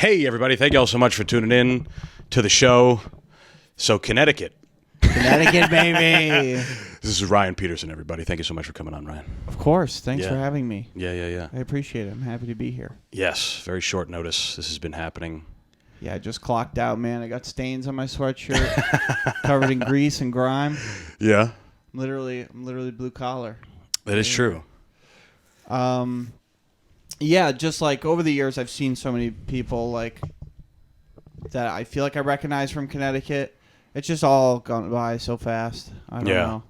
Hey, everybody. Thank you all so much for tuning in to the show. So, Connecticut. Connecticut, baby. This is Ryan Peterson, everybody. Thank you so much for coming on, Ryan. Of course. Thanks for having me. Yeah. I appreciate it. I'm happy to be here. Yes, very short notice. This has been happening. Yeah, I just clocked out, man. I got stains on my sweatshirt, covered in grease and grime. Yeah. I'm literally blue collar. That is true. Yeah, just like over the years, I've seen so many people like that I feel like I recognize from Connecticut. It's just all gone by so fast. I don't know.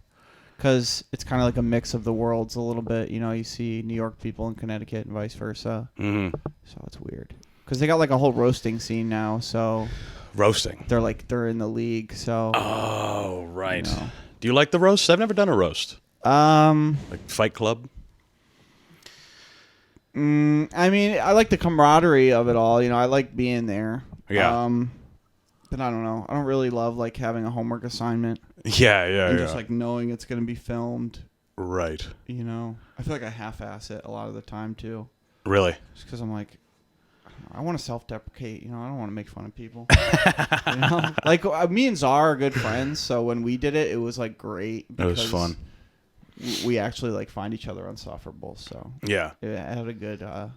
Because it's kind of like a mix of the worlds a little bit. You know, you see New York people in Connecticut and vice versa. Mm-hmm. So it's weird. Because they got like a whole roasting scene now. So roasting. They're in the league. So. Oh, right. You know. Do you like the roast? I've never done a roast. Like Fight Club? I mean, I like the camaraderie of it all. You know, I like being there. Yeah. But I don't know. I don't really love like having a homework assignment. Yeah. And just like knowing it's going to be filmed. Right. You know, I feel like I half-ass it a lot of the time too. Really? Just because I'm like, I want to self-deprecate. You know, I don't want to make fun of people. You know? Like me and Czar are good friends, so when we did it, it was like great. It was fun. We actually like find each other unsufferable. So yeah, it had a good. It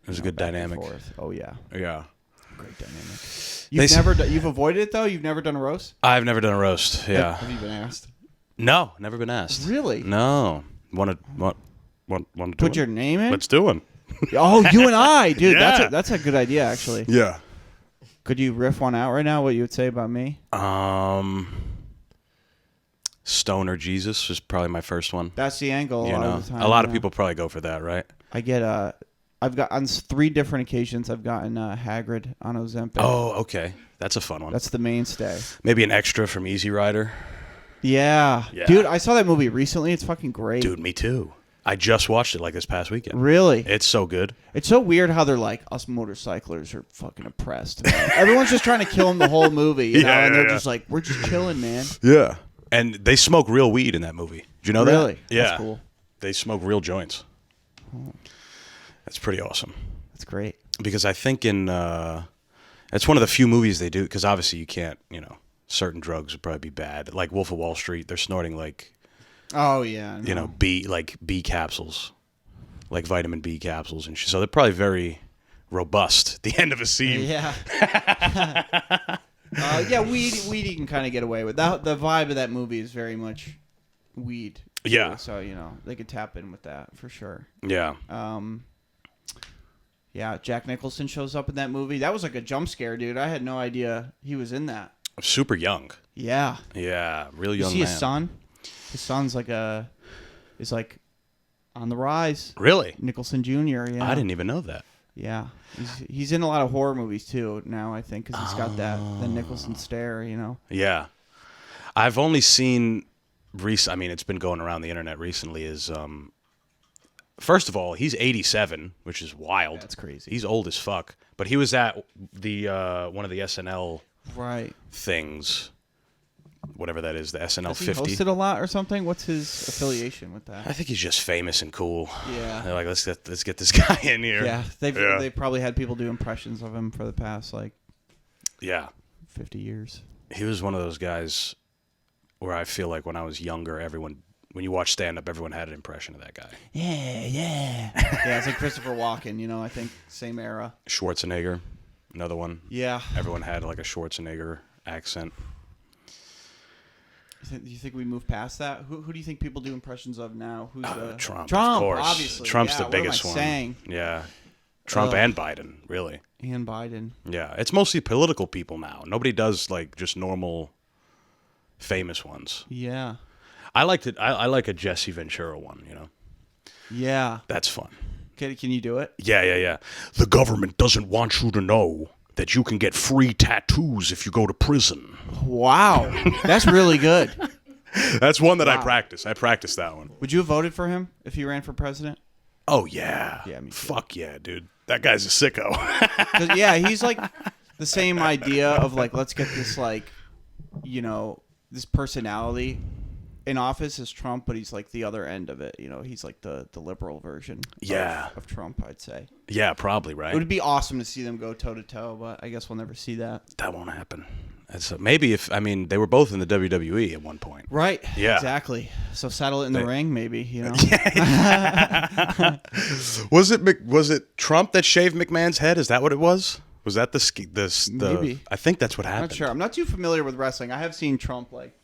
was a good dynamic. Oh yeah. Yeah. Great dynamic. You've avoided it though. You've never done a roast. I've never done a roast. Yeah. Have you been asked? No, never been asked. Really? No. Want to put your name in? Let's do one. Oh, you and I, dude. Yeah. That's a good idea, actually. Yeah. Could you riff one out right now? What you would say about me? Stoner Jesus was probably my first one. That's the angle. You know, a lot of people probably go for that, right? I get I've got on 3 different occasions. I've gotten Hagrid on Ozempic. Oh, okay, that's a fun one. That's the mainstay. Maybe an extra from Easy Rider. Yeah, dude. I saw that movie recently. It's fucking great. Dude, me too. I just watched it like this past weekend. Really? It's so good. It's so weird how they're like, us motorcyclers are fucking oppressed. Everyone's just trying to kill them the whole movie, you know? And they're just like, we're just chilling, man. Yeah. And they smoke real weed in that movie. Did you know that? Really? Yeah. That's cool. They smoke real joints. Oh. That's pretty awesome. That's great. Because I think it's one of the few movies they do, because obviously you can't, certain drugs would probably be bad. Like Wolf of Wall Street, they're snorting like... Oh yeah, no. B capsules, like vitamin B capsules, and so they're probably very robust. At the end of a scene, yeah, weed you can kind of get away with. The vibe of that movie is very much weed. Too, yeah, so they could tap in with that for sure. Yeah. Yeah, Jack Nicholson shows up in that movie. That was like a jump scare, dude. I had no idea he was in that. Super young. Yeah. Yeah, real young. You see man. his son? His son's is on the rise. Really? Nicholson Jr. Yeah. I didn't even know that. Yeah, he's in a lot of horror movies too now. I think because he's got the Nicholson stare. Yeah, I've only seen I mean, it's been going around the internet recently. Is first of all, he's 87, which is wild. That's crazy. He's old as fuck. But he was at the one of the SNL things. Whatever that is, the SNL 50. Has he hosted a lot or something? What's his affiliation with that? I think he's just famous and cool. Yeah. They're like, let's get this guy in here. Yeah, they've probably had people do impressions of him for the past 50 years. He was one of those guys where I feel like when I was younger, when you watch stand-up, everyone had an impression of that guy. Yeah. Yeah, it's like Christopher Walken, I think same era. Schwarzenegger, another one. Yeah. Everyone had like a Schwarzenegger accent. Do you think we move past that? Who do you think people do impressions of now? Who's Trump, of course. Obviously. Trump's the what biggest am I one. Saying? Yeah. Trump and Biden, really. And Biden. Yeah. It's mostly political people now. Nobody does like just normal famous ones. Yeah. I like a Jesse Ventura one, Yeah. That's fun. Can you do it? Yeah. The government doesn't want you to know that you can get free tattoos if you go to prison. Wow. That's really good. That's one that I practice. I practice that one. Would you have voted for him if he ran for president? Oh, yeah. Yeah, me too. Fuck yeah, dude. That guy's a sicko. Yeah, he's like the same idea of like, let's get this this personality in office as Trump, but he's like the other end of it. You know, he's like the liberal version. Of Trump, I'd say. Yeah, probably right. It would be awesome to see them go toe to toe, but I guess we'll never see that. That won't happen. Maybe they were both in the WWE at one point. Right. Yeah. Exactly. So settle it in the ring, maybe. You know. Was it Trump that shaved McMahon's head? Is that what it was? Was that the Maybe. I think that's what happened. I'm not sure. I'm not too familiar with wrestling. I have seen Trump like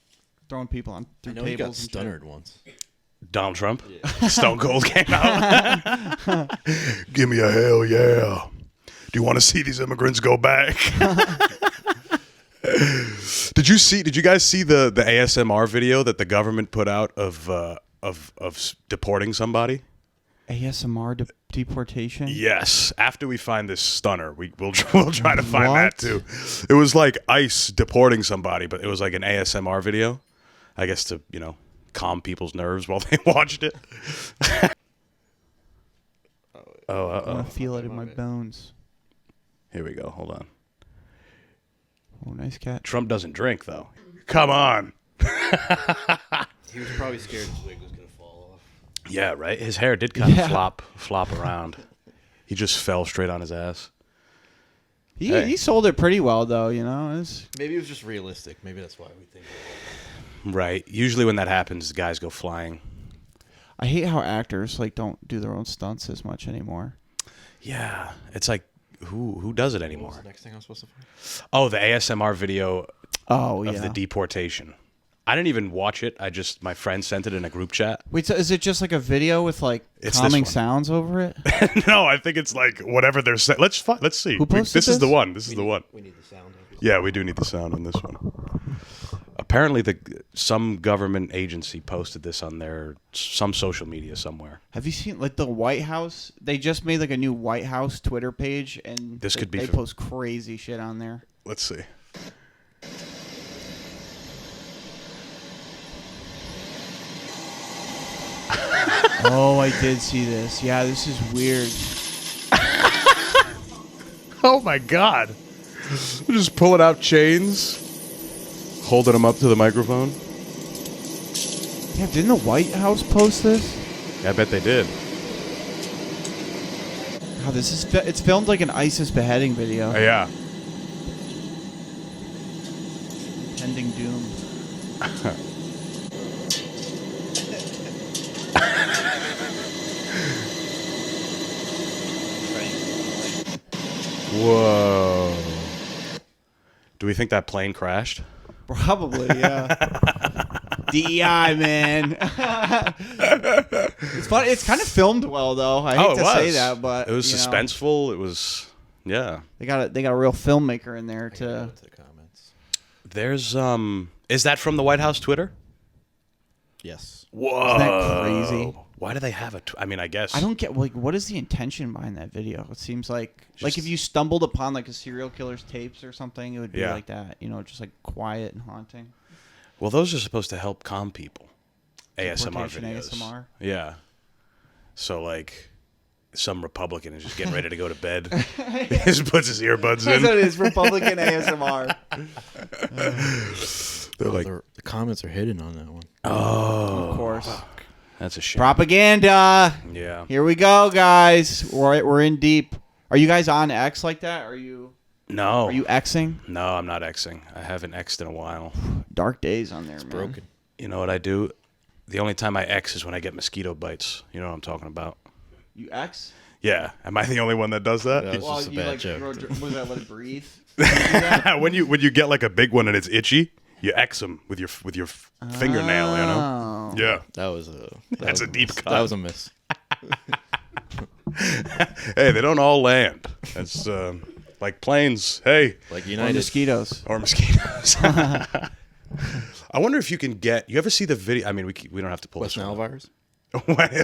throwing people through I know he got tables. stunnered once. Donald Trump? Yeah. Stone Cold came out. Give me a hell yeah. Do you want to see these immigrants go back? Did you guys see the ASMR video that the government put out of deporting somebody? ASMR deportation? Yes. After we find this stunner, we'll try to find that too. It was like ICE deporting somebody, but it was like an ASMR video. I guess to, calm people's nerves while they watched it. I want to feel it in my bones. Here we go. Hold on. Oh, nice cat. Trump doesn't drink, though. Come on. He was probably scared his wig was going to fall off. Yeah, right? His hair did kind of flop around. He just fell straight on his ass. He sold it pretty well, though, Maybe it was just realistic. Maybe that's why we think Right. Usually when that happens, guys go flying. I hate how actors don't do their own stunts as much anymore. Yeah. It's like, who does it anymore? What was the next thing I was supposed to find? Oh, the ASMR video of the deportation. I didn't even watch it. My friend sent it in a group chat. Wait, so is it just like a video with It's calming sounds over it? No, I think it's like whatever they're saying. Let's see. Who posted this is the one. This is the one. We need the sound. Yeah, we do need the sound on this one. Apparently, some government agency posted this on some social media somewhere. Have you seen the White House? They just made a new White House Twitter page, and they post crazy shit on there. Let's see. Oh, I did see this. Yeah, this is weird. Oh my God! We're just pulling out chains, holding them up to the microphone. Yeah, didn't the White House post this? Yeah, I bet they did. God, it's filmed like an ISIS beheading video. Yeah. Impending doom. Whoa. Do we think that plane crashed? Probably, yeah. DEI, man. It's funny. It's kind of filmed well, though. I hate to say that, but it was suspenseful. It was, yeah. They got a real filmmaker in there to. Go to the comments. There's is that from the White House Twitter? Yes. Whoa. Isn't that crazy? Why do they have I guess. I don't get what is the intention behind that video? It seems like if you stumbled upon a serial killer's tapes or something, it would be like that. Just quiet and haunting. Well, those are supposed to help calm people. ASMR videos. ASMR. Yeah. So some Republican is just getting ready to go to bed. He just puts his earbuds in. That's what it is, Republican ASMR. They're like, the comments are hidden on that one. oh, Of course. Fuck. That's a shame. Propaganda. Yeah. Here we go, guys. We're in deep. Are you guys on X like that? Are you Xing? No, I'm not Xing. I haven't X'd in a while. Dark days on there, man. Broken. You know what I do? The only time I X is when I get mosquito bites. You know what I'm talking about? You X? Yeah. Am I the only one that does that? Yeah. That's just a bad joke. What is that? Let it breathe. when you get a big one and it's itchy, you X them with your fingernail. You know? Yeah. That's a deep cut. That was a miss. Hey, they don't all land. That's like planes. Hey, Like Or United. mosquitoes. or mosquitoes. I wonder if you can get. You ever see the video? I mean, we don't have to pull West this Nile one. virus.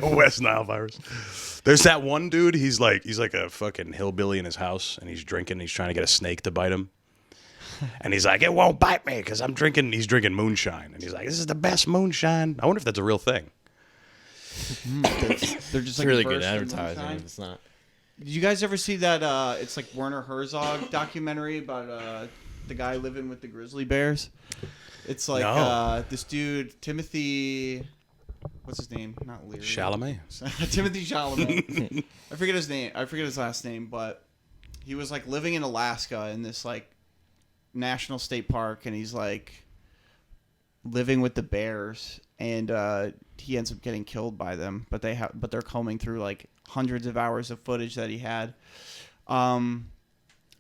West Nile virus. There's that one dude. He's like a fucking hillbilly in his house, and he's drinking. He's trying to get a snake to bite him, and he's like, "It won't bite me because I'm drinking." He's drinking moonshine, and he's like, "This is the best moonshine." I wonder if that's a real thing. They're just It's really good bursts of advertising. moonshine. If it's not. Did you guys ever see that? It's like Werner Herzog documentary about the guy living with the grizzly bears. It's like No. this dude Timothy. What's his name? Not Leary. Chalamet. Timothy Chalamet. I forget his name. I forget his last name, but he was like living in Alaska in this like national state park, and he's like living with the bears, and he ends up getting killed by them. But they're combing through like hundreds of hours of footage that he had.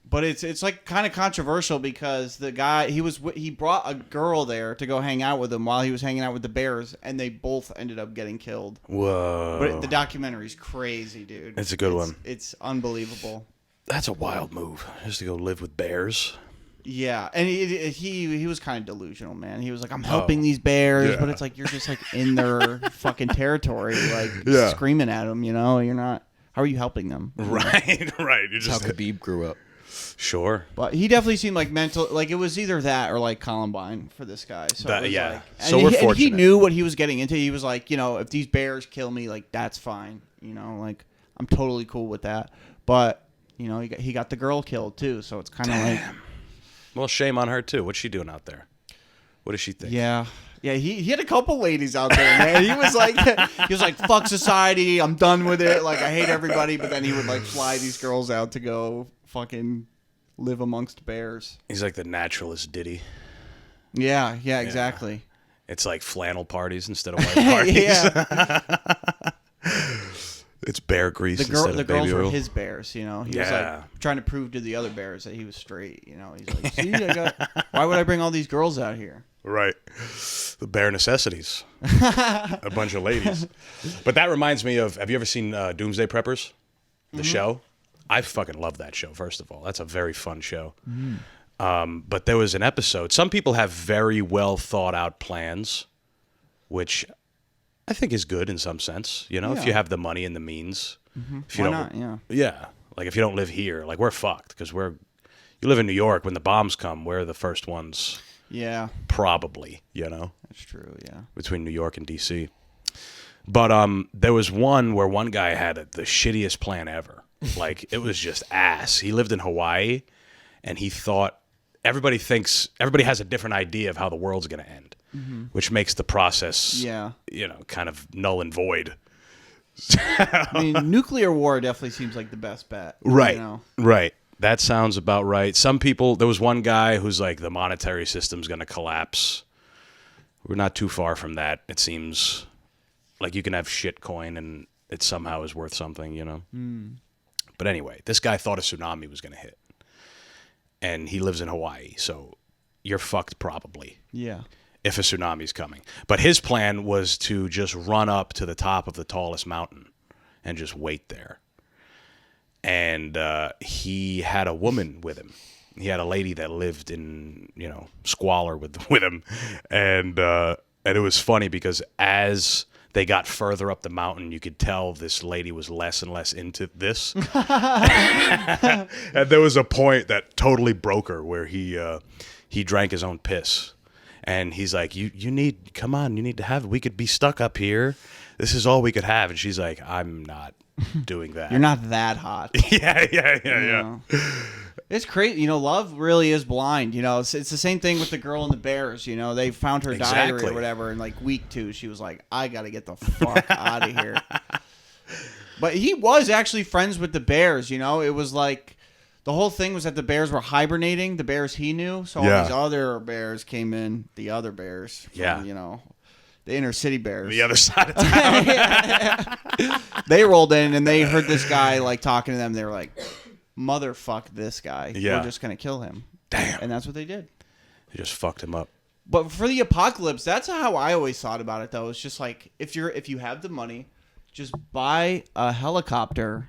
But it's like kind of controversial because the guy he brought a girl there to go hang out with him while he was hanging out with the bears, and they both ended up getting killed. Whoa! But the documentary's crazy, dude. It's a good one. It's unbelievable. That's a wild move, just to go live with bears. Yeah, and he was kind of delusional, man. He was like, I'm helping these bears, but it's like you're just like in their fucking territory, like screaming at them. You know, you're not. How are you helping them? Right, right. You're That's how Khabib grew up. Sure. But he definitely seemed like mental. Like it was either that or like Columbine for this guy. So it was yeah. Like, So we're fortunate. And he knew what he was getting into. He was like, if these bears kill me, like that's fine. Like I'm totally cool with that. But he got the girl killed too. So it's kind of like. Well, shame on her too. What's she doing out there? What does she think? Yeah. Yeah, he had a couple ladies out there, man. He was like, fuck society, I'm done with it. Like, I hate everybody. But then he would like fly these girls out to go fucking live amongst bears. He's like the naturalist Diddy. Yeah, exactly. It's like flannel parties instead of white parties. Yeah. It's bear grease The instead of girls baby were oil. his bears, He was Yeah. like trying to prove to the other bears that he was straight, He's like, see, why would I bring all these girls out here? Right. The bare necessities. A bunch of ladies. But that reminds me of, have you ever seen Doomsday Preppers? The show? I fucking love that show, first of all. That's a very fun show. But there was an episode. Some people have very well thought out plans, which I think is good in some sense. If you have the money and the means. If you Why don't, not? Yeah. Yeah. Like if you don't live here, like we're fucked because you live in New York. When the bombs come, we're the first ones. Yeah. Probably, That's true, yeah. between New York and D.C. But there was one where one guy had the shittiest plan ever. Like, it was just ass. He lived in Hawaii, and he thought everybody has a different idea of how the world's going to end, which makes the process, kind of null and void. I mean, nuclear war definitely seems like the best bet. Right, right. That sounds about right. Some people, there was one guy who's like, the monetary system's going to collapse. We're not too far from that. It seems like you can have shit coin and it somehow is worth something, But anyway, this guy thought a tsunami was going to hit. And he lives in Hawaii, so you're fucked probably. Yeah. If a tsunami's coming. But his plan was to just run up to the top of the tallest mountain and just wait there. And he had a woman with him. He had a lady that lived in, squalor with him. And it was funny because as they got further up the mountain, you could tell this lady was less and less into this. And there was a point that totally broke her where he drank his own piss. And he's like, you need to have it. We could be stuck up here. This is all we could have. And she's like, I'm not doing that. You're not that hot. Yeah. It's crazy. Love really is blind. It's the same thing with the girl and the bears. They found her diary or whatever. And like week 2, she was like, I got to get the fuck out of here. But he was actually friends with the bears. It was like the whole thing was that the bears were hibernating, the bears he knew. So all these other bears came in, the other bears. From, the inner city bears. The other side of town. They rolled in and they heard this guy like talking to them. They were like, motherfuck this guy. Yeah. We're just going to kill him. Damn. And that's what they did. They just fucked him up. But for the apocalypse, that's how I always thought about it, though. It's just like, if you have the money, just buy a helicopter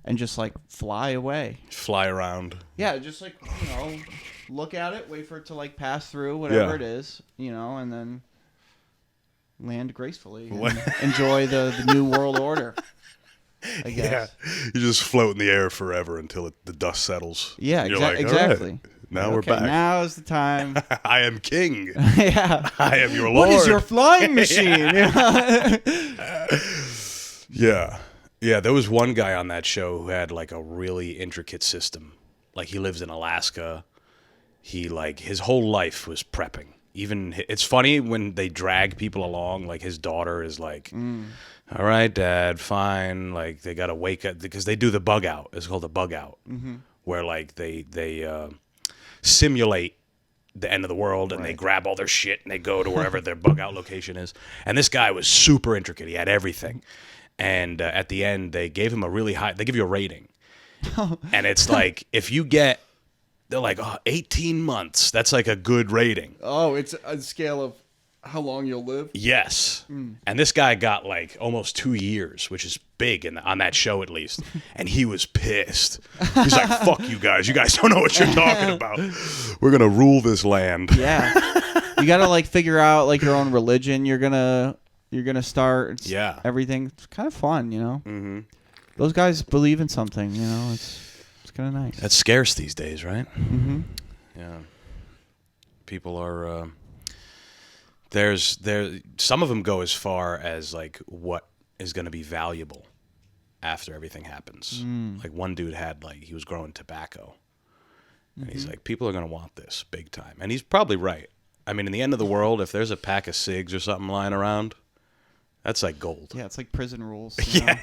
and just like fly away. Fly around. Yeah, just like, look at it, wait for it to like pass through, whatever it is, and then land gracefully and enjoy the new world order, I guess. Yeah, you just float in the air forever until the dust settles. Yeah, You're like, exactly. All right, now we're back. Now is the time. I am king. Yeah. I am your lord. What is your flying machine? Yeah. Yeah, there was one guy on that show who had like a really intricate system. Like he lives in Alaska. His whole life was prepping. even it's funny when they drag people along. Like his daughter is like, "All right, Dad, fine." Like they gotta wake up because they do the bug out. It's called the bug out, where like they simulate the end of the world and they grab all their shit and they go to wherever their bug out location is. And this guy was super intricate. He had everything. And at the end, they gave him a really high. They give you a rating, and it's like if you get. They're like, 18 months. That's like a good rating. Oh, it's a scale of how long you'll live? Yes. And this guy got like almost 2 years, which is big on that show at least. And he was pissed. He's like, fuck you guys. You guys don't know what you're talking about. We're going to rule this land. Yeah. You got to like figure out like your own religion. You're going to start. Yeah. Everything. It's kind of fun, you know? Mm-hmm. Those guys believe in something, you know? It's kind of nice. That's scarce these days, right? Mm-hmm. Yeah. People are some of them go as far as like what is going to be valuable after everything happens. Like one dude had like he was growing tobacco. And he's like, people are going to want this big time. And he's probably right. I mean, in the end of the world, if there's a pack of cigs or something lying around, that's like gold. Yeah, it's like prison rules. You know?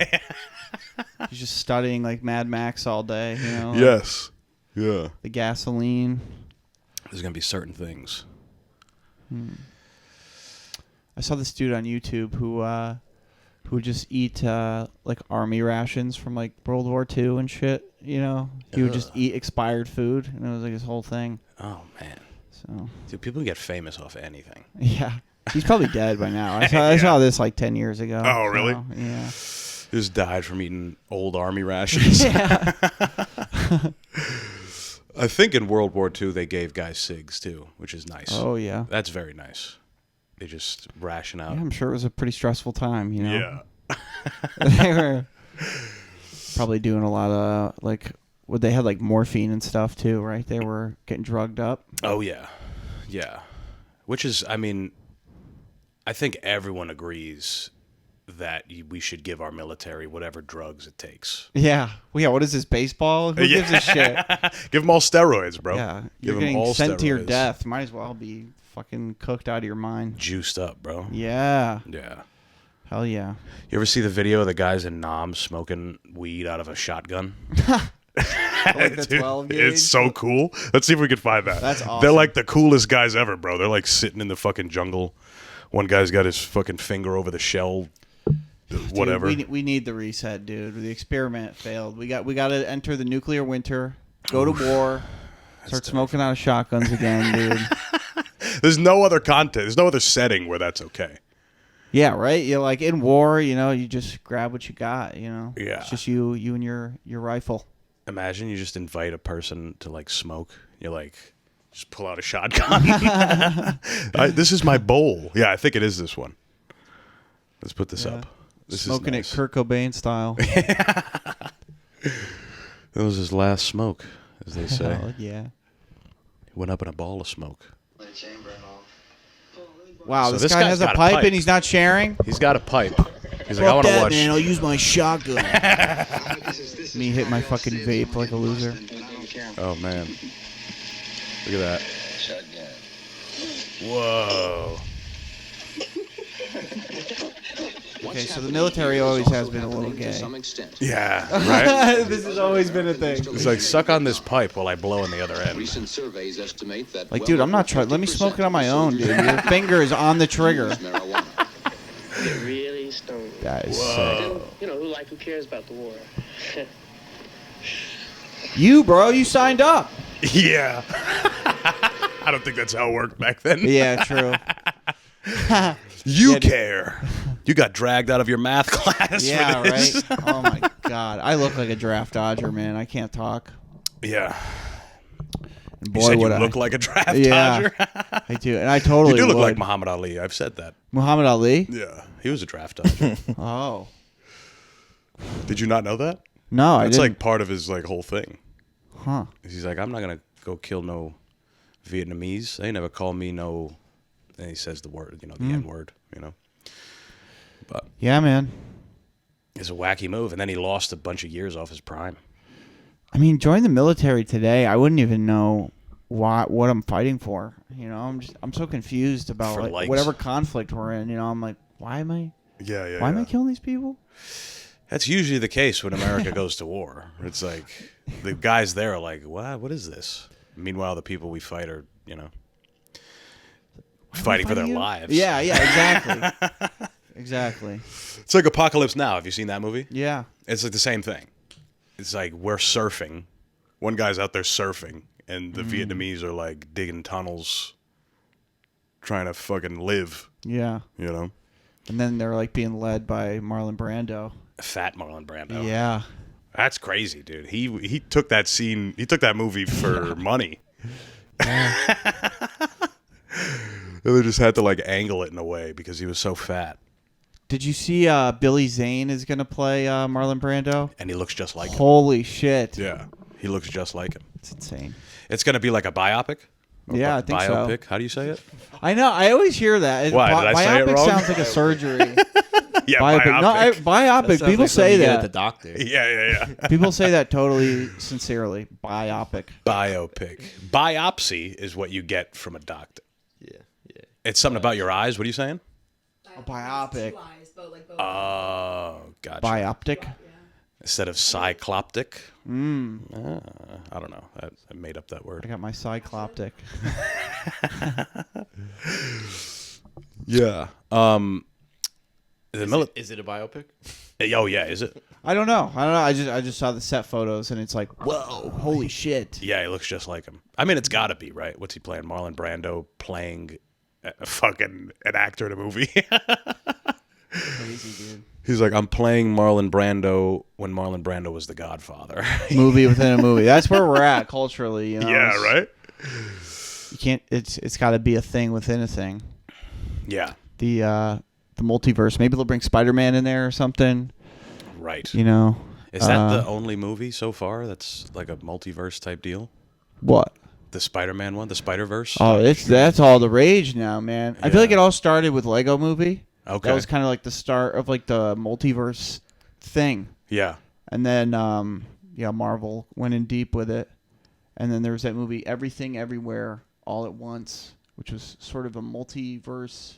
He's just studying like Mad Max all day, you know? Yes. Yeah. The gasoline. There's going to be certain things. I saw this dude on YouTube who would just eat like army rations from like World War II and shit, you know? He would just eat expired food, and it was like his whole thing. Oh, man. So, dude, people get famous off of anything. Yeah. He's probably dead by now. I saw this like 10 years ago. Oh, really? So, yeah. He just died from eating old army rations. Yeah. I think in World War II they gave guys cigs too, which is nice. Oh, yeah. That's very nice. They just ration out. Yeah, I'm sure it was a pretty stressful time, you know? Yeah. They were probably doing a lot of, like, they had, like, morphine and stuff, too, right? They were getting drugged up. Oh, yeah. Yeah. Which is, I mean, I think everyone agrees that we should give our military whatever drugs it takes. Yeah. Well, yeah, what is this, baseball? Who gives a shit? Give them all steroids, bro. Yeah. Give You're them getting all sent to your steroids. death. Might as well be fucking cooked out of your mind. Juiced up, bro. Yeah. Yeah. Hell yeah. You ever see the video of the guys in Nam smoking weed out of a shotgun? Like the 12 gauge? It's so cool. Let's see if we can find that. That's awesome. They're like the coolest guys ever, bro. They're like sitting in the fucking jungle. One guy's got his fucking finger over the shell. Whatever. Dude, we need the reset, dude. The experiment failed. We got to enter the nuclear winter. Go to war. Start smoking out of shotguns again, dude. There's no other content. There's no other setting where that's okay. Yeah, right. You're like in war. You know, you just grab what you got. You know. Yeah. It's just you and your rifle. Imagine you just invite a person to like smoke. You're like, just pull out a shotgun. This is my bowl. Yeah, I think it is this one. Let's put this up. This Smoking is nice. it Kurt Cobain style. That was his last smoke, as they say. Hell yeah. He went up in a ball of smoke. Wow, So this this guy guy's has a got a pipe pipe. and he's not sharing. He's got a pipe. He's like, Fuck I want to that, watch. man. I'll use my shotgun. Me hit my fucking vape like a loser. Oh man, look at that. Whoa. Okay, so the military always has been a little gay. Yeah, right. This has always been a thing. He's like, suck on this pipe while I blow in the other end. Recent surveys estimate that Like, dude, I'm not trying. Let me smoke it on my own, dude. Your finger is on the trigger. Get really stoned. That is sick. Then, you know, who cares about the war? You, bro, you signed up. Yeah. I don't think that's how it worked back then. Yeah, true. You care. You got dragged out of your math class. Yeah, for this. right. Oh my god, I look like a draft dodger, man. I can't talk. Yeah. And You boy, said you would I. look like a draft Yeah. dodger. I do, and I totally You do look would. like Muhammad Ali. I've said that. Muhammad Ali. Yeah. He was a draft dodger. Oh Did you not know that? no, I That's didn't. like part of his like whole thing. Huh? He's like, I'm not gonna go kill no Vietnamese. They never call me no. And he says the word, the N word, But Yeah, man. it's a wacky move, and then he lost a bunch of years off his prime. I mean, join the military today. I wouldn't even know what I'm fighting for. You know, I'm so confused about For like, likes. whatever conflict we're in. You know, I'm like, why am I Yeah. killing these people? That's usually the case when America goes to war. It's like the guys there are like, what is this? Meanwhile, the people we fight are, fighting for their you? lives. Yeah, exactly. Exactly. It's like Apocalypse Now. Have you seen that movie? Yeah. It's like the same thing. It's like we're surfing. One guy's out there surfing, and the Vietnamese are like digging tunnels, trying to fucking live. Yeah. And then they're like being led by Marlon Brando. Fat Marlon Brando. Yeah. That's crazy, dude. He took that scene. He took that movie for money. They just had to like angle it in a way because he was so fat. Did you see Billy Zane is going to play Marlon Brando? And he looks just like him. Holy shit. Yeah, he looks just like him. It's insane. It's going to be like a biopic? Yeah, I think so. Biopic? How do you say it? I know. I always hear that. Why? Did I say it biopic wrong? sounds like a surgery. Yeah, biopic. No, biopic. Sounds People like say something you get that. at the doctor. Yeah. People say that totally sincerely. Biopic. Biopic. Biopsy is what you get from a doctor. Yeah. It's something about your eyes. What are you saying? A biopic. Two eyes, but like both. Oh, gotcha. Bioptic. Instead of cycloptic. I don't know. I made up that I word. got my cycloptic. Yeah. Is it a biopic? Oh yeah, is it? I don't know. I just saw the set photos and it's like, whoa, holy shit. Yeah, he looks just like him. I mean, it's got to be, right? What's he playing? Marlon Brando playing an actor in a movie. Crazy, dude. He's like, I'm playing Marlon Brando when Marlon Brando was the Godfather. Movie within a movie. That's where we're at culturally. You know? Yeah, right? You can't. It's got to be a thing within a thing. Yeah. The multiverse. Maybe they'll bring Spider-Man in there or something. Right. You know. Is that the only movie so far that's like a multiverse type deal? What? The Spider-Man one? The Spider-Verse? Oh, that's all the rage now, man. I feel like it all started with Lego Movie. Okay. That was kind of like the start of like the multiverse thing. Yeah. And then Marvel went in deep with it. And then there was that movie Everything Everywhere All at Once, which was sort of a multiverse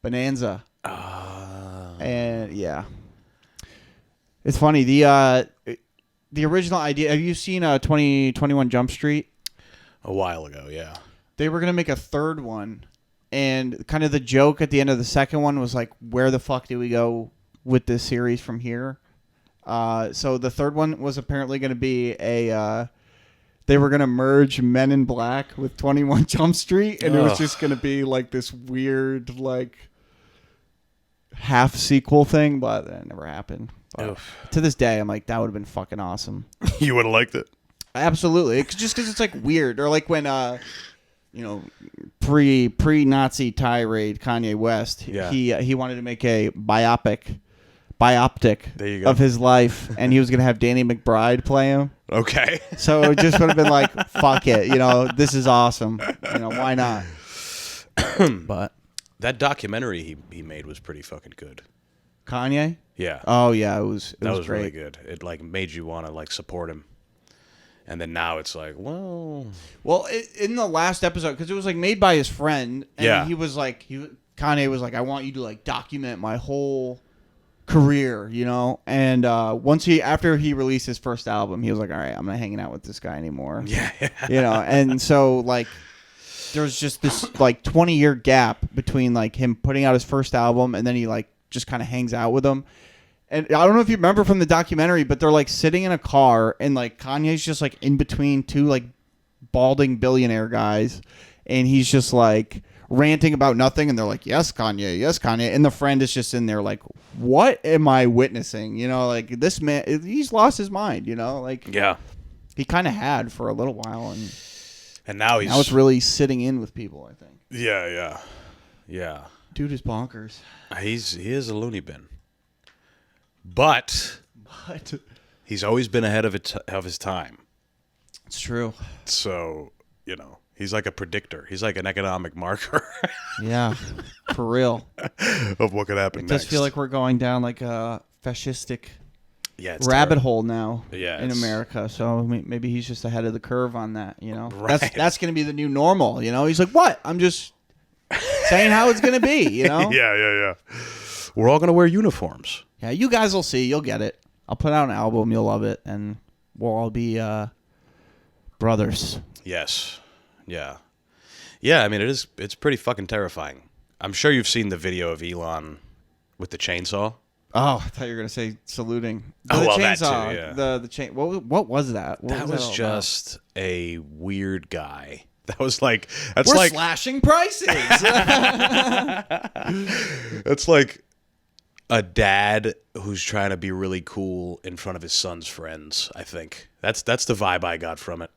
bonanza. And yeah. It's funny. The original idea, have you seen 21 Jump Street? A while ago, yeah. They were going to make a third one. And kind of the joke at the end of the second one was like, where the fuck do we go with this series from here? So the third one was apparently going to be they were going to merge Men in Black with 21 Jump Street. And it was just going to be like this weird, like, half sequel thing. But that never happened. But to this day, I'm like, that would have been fucking awesome. You would have liked it? Absolutely. It's just because it's like weird. Or like when... pre-Nazi tirade Kanye West. He wanted to make a bioptic There you go. of his life, and he was gonna have Danny McBride play him. Okay. So it just would have been like, fuck it, this is awesome. Why not? But That documentary he made was pretty fucking good. Kanye? Yeah. Oh yeah, it was That great. really good. It like made you want to like support him. And then now it's like, well, in the last episode, because it was like made by his friend, and he was like, Kanye was like, I want you to like document my whole career, And after he released his first album, he was like, all right, I'm not hanging out with this guy anymore. yeah. And so like, there was just this like 20-year gap between like him putting out his first album and then he like just kind of hangs out with him. And I don't know if you remember from the documentary, but they're like sitting in a car and like Kanye's just like in between two like balding billionaire guys. And he's just like ranting about nothing. And they're like, yes, Kanye, yes, Kanye. And the friend is just in there like, what am I witnessing? Like this man, he's lost his mind, like Yeah. he kind of had for a little while. And now it's really sitting in with people, I think. Yeah. Dude is bonkers. He is a loony bin. But he's always been ahead of his time. It's true. So, he's like a predictor. He's like an economic marker Yeah, for real. of what could happen It next. does feel like we're going down like a fascistic it's rabbit terrible. hole now Yeah, in it's- America. So maybe he's just ahead of the curve on that. Right. That's going to be the new normal. He's like, what? I'm just saying how it's going to be. Yeah. We're all gonna wear uniforms. Yeah, you guys will see. You'll get it. I'll put out an album. You'll love it, and we'll all be brothers. Yes. Yeah. Yeah. I mean, it's pretty fucking terrifying. I'm sure you've seen the video of Elon with the chainsaw. Oh, I thought you were gonna say saluting. Oh, The well, that too, chainsaw, yeah. The chain. What was that? What That was was all just a weird guy. That was like that's about? We're like slashing prices. that's like a dad who's trying to be really cool in front of his son's friends. I think that's the vibe I got from it.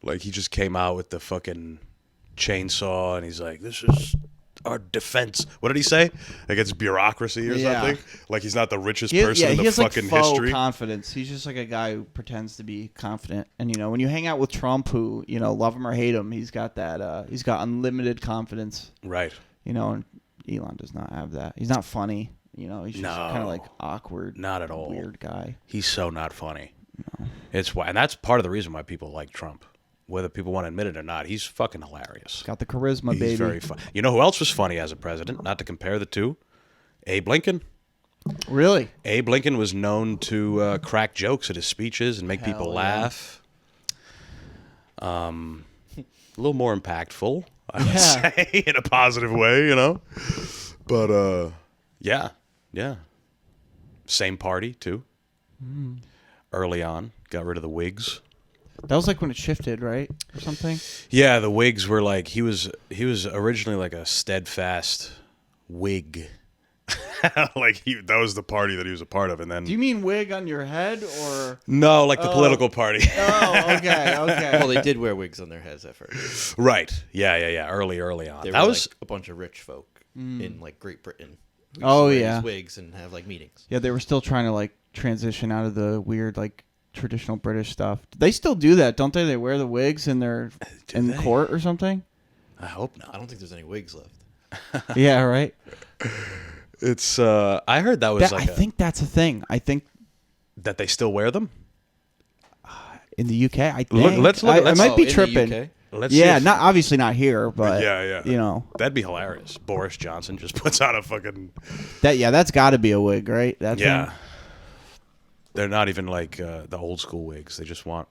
Like he just came out with the fucking chainsaw and he's like, "This is our defense." What did he say? Like it's bureaucracy or Yeah. something. Like he's not the richest person in he the has like fucking faux history. confidence. He's just like a guy who pretends to be confident. And when you hang out with Trump, who love him or hate him, he's got that. He's got unlimited confidence. Right. And Elon does not have that. He's not funny. He's just kind of like awkward. Not at all. Weird guy. He's so not funny. No. It's why, and that's part of the reason why people like Trump. Whether people want to admit it or not, he's fucking hilarious. He's got the charisma, He's baby. very fun. You know who else was funny as a president? Not to compare the two. Abe Lincoln. Really? Abe Lincoln was known to crack jokes at his speeches and make people laugh. A little more impactful, I would say, in a positive way, But yeah. Same party too. Early on, got rid of the wigs. That was like when it shifted, right, or something. Yeah, the Whigs were like he was originally like a steadfast Whig, like that was the party that he was a part of, and then Do you mean wig on your head or? no, like the political party, Oh, okay. Well, they did wear wigs on their heads at first. right? Yeah. Early on. They That were was like a bunch of rich folk in like Great Britain. who used Oh, to wear yeah. these wigs and have like meetings. Yeah, they were still trying to like transition out of the weird like traditional British stuff. They still do that, don't they? They wear the wigs in their they? court or something. I hope I not. don't think there's any wigs left. Yeah, right. It's I heard that was I think that's a thing. I think that they still wear them. in the UK, I think. Let's look- I let's- might be in the tripping. UK? Let's see Yeah, if- not obviously not here, but yeah. That'd be hilarious. Boris Johnson just puts on a fucking that's got to be a wig, right? That yeah. thing? They're not even like the old school wigs. They just want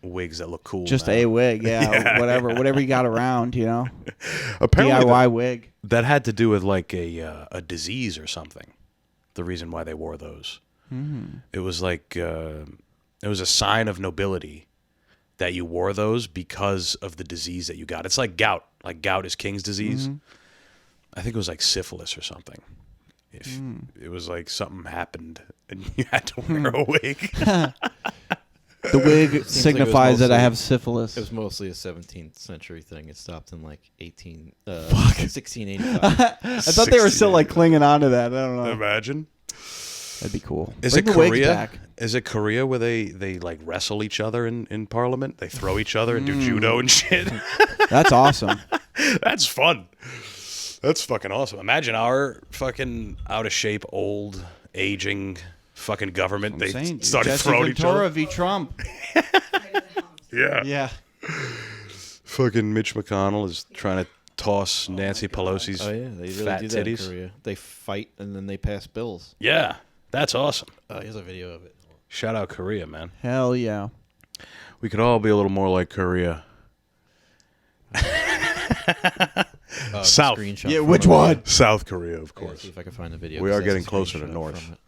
wigs that look cool. Just now. a wig, yeah, whatever you got around, Apparently, DIY wig. that had to do with like a disease or something. The reason why they wore those. It was like it was a sign of nobility that you wore those because of the disease that you got. It's like gout. Like gout is king's disease. I think it was like syphilis or something. If it was like something happened and you had to wear a wig. The wig like it was signifies that I mostly- have syphilis. It was mostly a 17th century thing. It stopped in like 1685. I thought they were still like clinging on to that. I don't know. Imagine. That'd be cool. Is Bring it the wigs Korea? back. Is it Korea where they like wrestle each other in Parliament? They throw each other and do judo and shit. That's awesome. That's fun. That's fucking awesome. Imagine our fucking out of shape, old, aging fucking government. They Saying, started Jesse throwing each Ventura other. v. Trump. Yeah. Yeah. Fucking Mitch McConnell is trying to toss Nancy Pelosi's Oh yeah, they really fat do that titties. in Korea. They fight and then they pass bills. Yeah, that's awesome. Here's a video of it. Shout out Korea, man. Hell yeah. We could all be a little more like Korea. South. Screenshot Yeah, from which it. one? South Korea, of I gotta course. see if I can find the video. We 'cause are that's getting a closer to screenshot north. from it.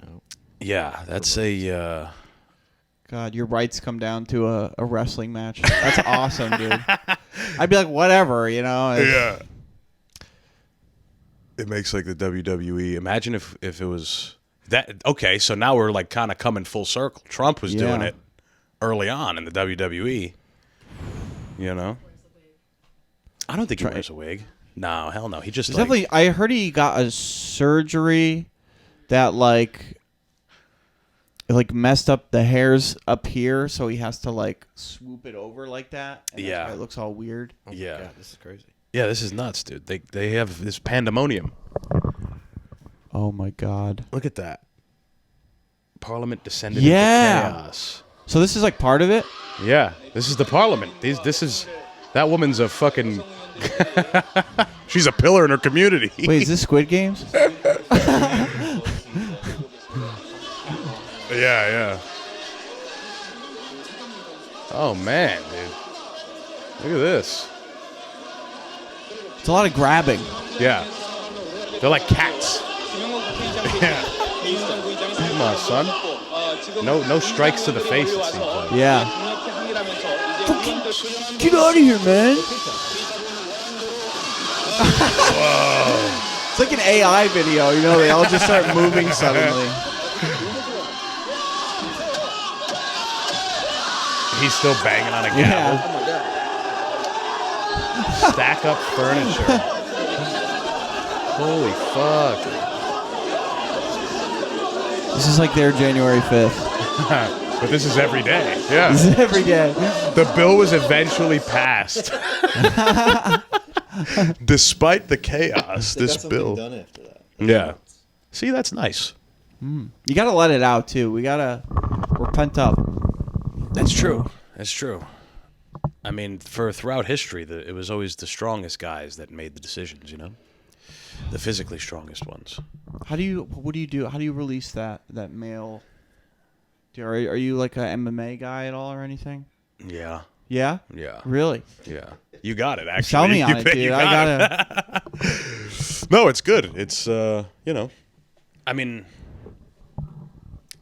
No. Yeah, that's a. God, your rights come down to a wrestling match. That's awesome, dude. I'd be like, whatever, Yeah. It makes like the WWE. Imagine if it was that. Okay, so now we're like kind of coming full circle. Trump was doing Yeah. it early on in the WWE. I don't think he wears a wig. No, hell no. He just There's like, definitely. I heard he got a surgery that like messed up the hairs up here, so he has to like swoop it over like that. And Yeah. that's why it looks all weird. Oh my Yeah. God, this is crazy. yeah, this is nuts, dude. They have this pandemonium. Oh Oh my God. Look at that. Parliament descended Yeah. into chaos. So this is like part of it? Yeah, this is the Parliament. This is that woman's a fucking. She's a pillar in her community. Wait, is this Squid Games? Yeah. Oh man, dude. Look at this. It's a lot of grabbing. Yeah. They're like cats. Yeah. Come on, son. No strikes to the face, it seems like. Yeah. Get out of here, man. Whoa. It's like an AI video, you know, they all just start moving suddenly. He's still banging on a gavel. Yeah. Stack up furniture. Holy fuck. This is like their January 5th. But this is every day. Yeah. This is every day. The bill was eventually passed. Despite the chaos, They got this something bill. done after that. Yeah. See, that's nice. You gotta let it out too. We're pent up. That's true. That's true. I mean, throughout history, it was always the strongest guys that made the decisions, you know? The physically strongest ones. What do you do? How do you release that male? Are you like a MMA guy at all or anything? Yeah. Yeah? Yeah. Really? Yeah. You got it, actually. Sell me on You it, bet dude. you I got gotta. it. No, it's good. It's, you know, I mean,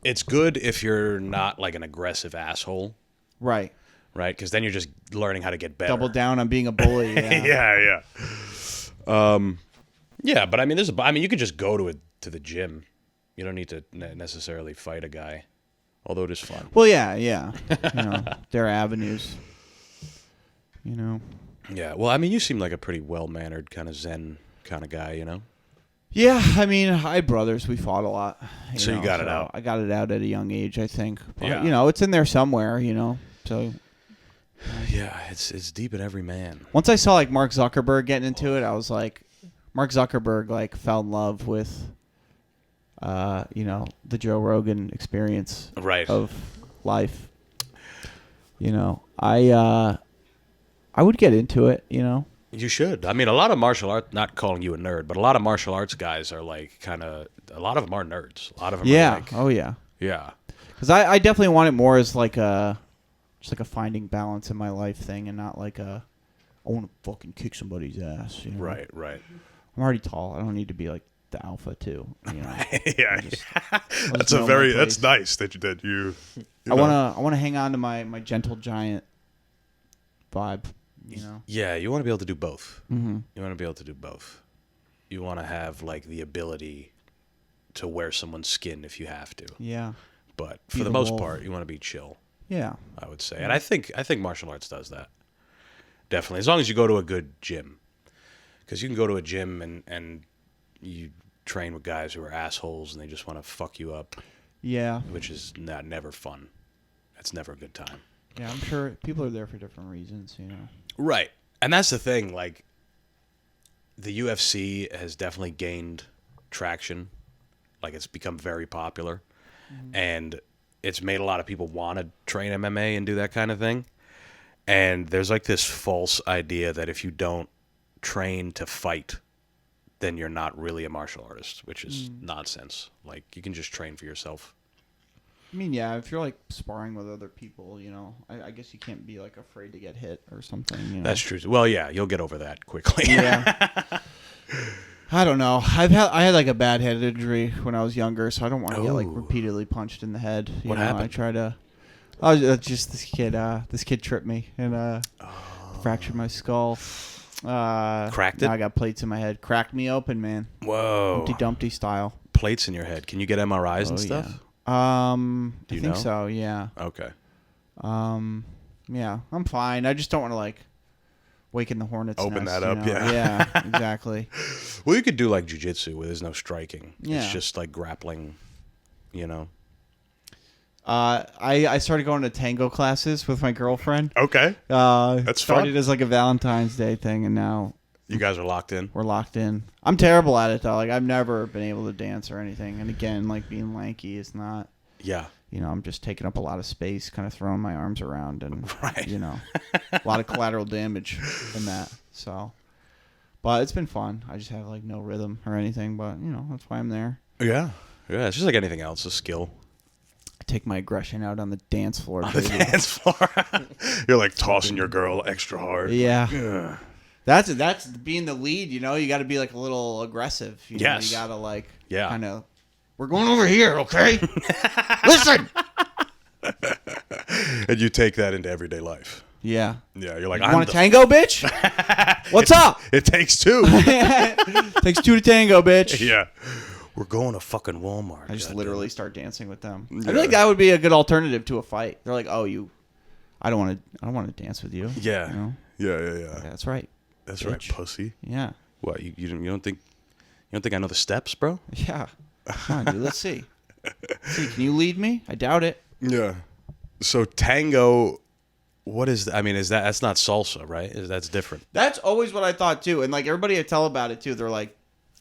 it's good if you're not like an aggressive asshole, Right. right? Because then you're just learning how to get better. Double down on being a bully. Yeah. Yeah, but I mean, you could just go to the gym. You don't need to necessarily fight a guy, although it is fun. Well, yeah. You know, there are avenues. You know. Yeah, well, I mean, you seem like a pretty well-mannered kind of Zen kind of guy, you know? Yeah, I mean, I had brothers. We fought a lot. So you got it out. I got it out at a young age, I think. But, Yeah. you know, it's in there somewhere, you know. So Yeah, it's deep in every man. once I saw like Mark Zuckerberg getting into it, I was like, Mark Zuckerberg like fell in love with, you know, the Joe Rogan experience Right. of life. You know, I would get into it. You know. You should. I mean, a lot of martial arts, not calling you a nerd, but a lot of martial arts guys are like a lot of them are nerds. A lot of them Yeah. are like, Oh yeah. yeah. Because I definitely want it more as like just like a finding balance in my life thing, and not like I want to fucking kick somebody's ass. You know? Right. I'm already tall. I don't need to be like the alpha too. You know. Yeah. I'll just know my That's place. nice that you I wanna hang on to my gentle giant vibe. You know. Yeah, you want to be able to do both. Mm-hmm. You want to be able to do both. You want to have like the ability to wear someone's skin if you have to. Yeah. But Be for the the most wolf. part, you want to be chill, Yeah. I would say. And I think martial arts does that. Definitely. As long as you go to a good gym. Because you can go to a gym and you train with guys who are assholes and they just want to fuck you up, Yeah. which is never fun. That's never a good time. Yeah. I'm sure people are there for different reasons. You know. Right. And that's the thing, like, the UFC has definitely gained traction. Like, it's become very popular. Mm-hmm. And it's made a lot of people want to train MMA and do that kind of thing. And there's, like, this false idea that if you don't train to fight, then you're not really a martial artist, which is nonsense. Like, you can just train for yourself. I mean, yeah, if you're like sparring with other people, you know, I guess you can't be like afraid to get hit or something. You know? That's true. Well, yeah, you'll get over that quickly. Yeah. I don't know. I had like a bad head injury when I was younger, so I don't want to get like Ooh. repeatedly punched in the head. You What know, happened? I try to. Oh, just this kid. This kid tripped me and fractured my skull. Cracked now it? I got plates in my head. Cracked me open, man. Whoa. Humpty Dumpty style. Plates in your head. Can you get MRIs and stuff? Yeah. Do I you think know? so. Yeah. Okay. Yeah. I'm fine. I just don't want to like waken the hornet's Open nest, that you up, know? yeah. Yeah. Exactly. Well, you could do like jiu-jitsu where there's no striking. Yeah. It's just like grappling, you know. I started going to tango classes with my girlfriend. Okay. That's fun. started as like a Valentine's Day thing, and now You guys are locked in? We're locked in. I'm terrible at it, though. Like, I've never been able to dance or anything. And again, like, being lanky is not... Yeah. You know, I'm just taking up a lot of space, kind of throwing my arms around and, Right. you know, a lot of collateral damage in that. So, but it's been fun. I just have, like, no rhythm or anything. But, you know, that's why I'm there. Yeah. Yeah, it's just like anything else, a skill. I take my aggression out on the dance floor. On the dance floor. You're like tossing your girl extra hard. Yeah. Ugh. That's being the lead, you know. You got to be like a little aggressive. You know? Yes. You got to like Yeah. kind of. We're going over here, okay? Listen. And you take that into everyday life. Yeah. Yeah, you're like, You want a tango, bitch? What's up? It takes two. Takes two to tango, bitch. Yeah. We're going to fucking Walmart. I just goddamn. literally start dancing with them. Yeah. I feel like that would be a good alternative to a fight. They're like, "Oh, I don't want to dance with you." Yeah. You know? Yeah. Yeah, that's right. That's bitch. right, pussy. Yeah. What, you don't think I know the steps, bro? Yeah. Come on, dude. Let's see. Can you lead me? I doubt it. Yeah. So tango, what is that? I mean, that's not salsa, right? That's different. That's always what I thought too. And like everybody I tell about it too, they're like,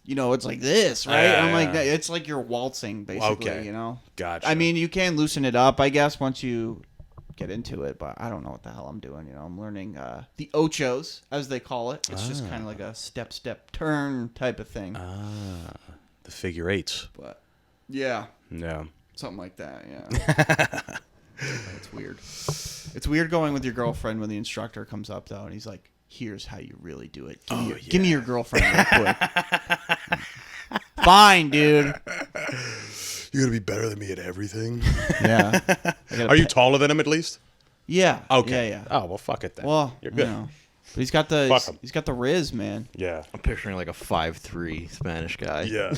you know, it's like this, right? Yeah, I'm like, yeah. it's like you're waltzing, basically. Okay. You know. Gotcha. I mean, you can loosen it up, I guess, once you get into it, but I don't know what the hell I'm doing. You know, I'm learning the ochos, as they call it. It's just kind of like a step turn type of thing. the figure eights. But yeah, Yeah. something like that. Yeah, it's weird. It's weird going with your girlfriend when the instructor comes up though, and he's like, "Here's how you really do it. Give me your girlfriend real quick." Fine, dude. You're gonna be better than me at everything. Yeah. Are you taller than him at least? Yeah. Okay. Yeah. Oh well, fuck it then. Well, you're good. You know. But he's got the Fuck him. he's got the riz, man. Yeah. I'm picturing like a 5'3" Spanish guy. Yeah.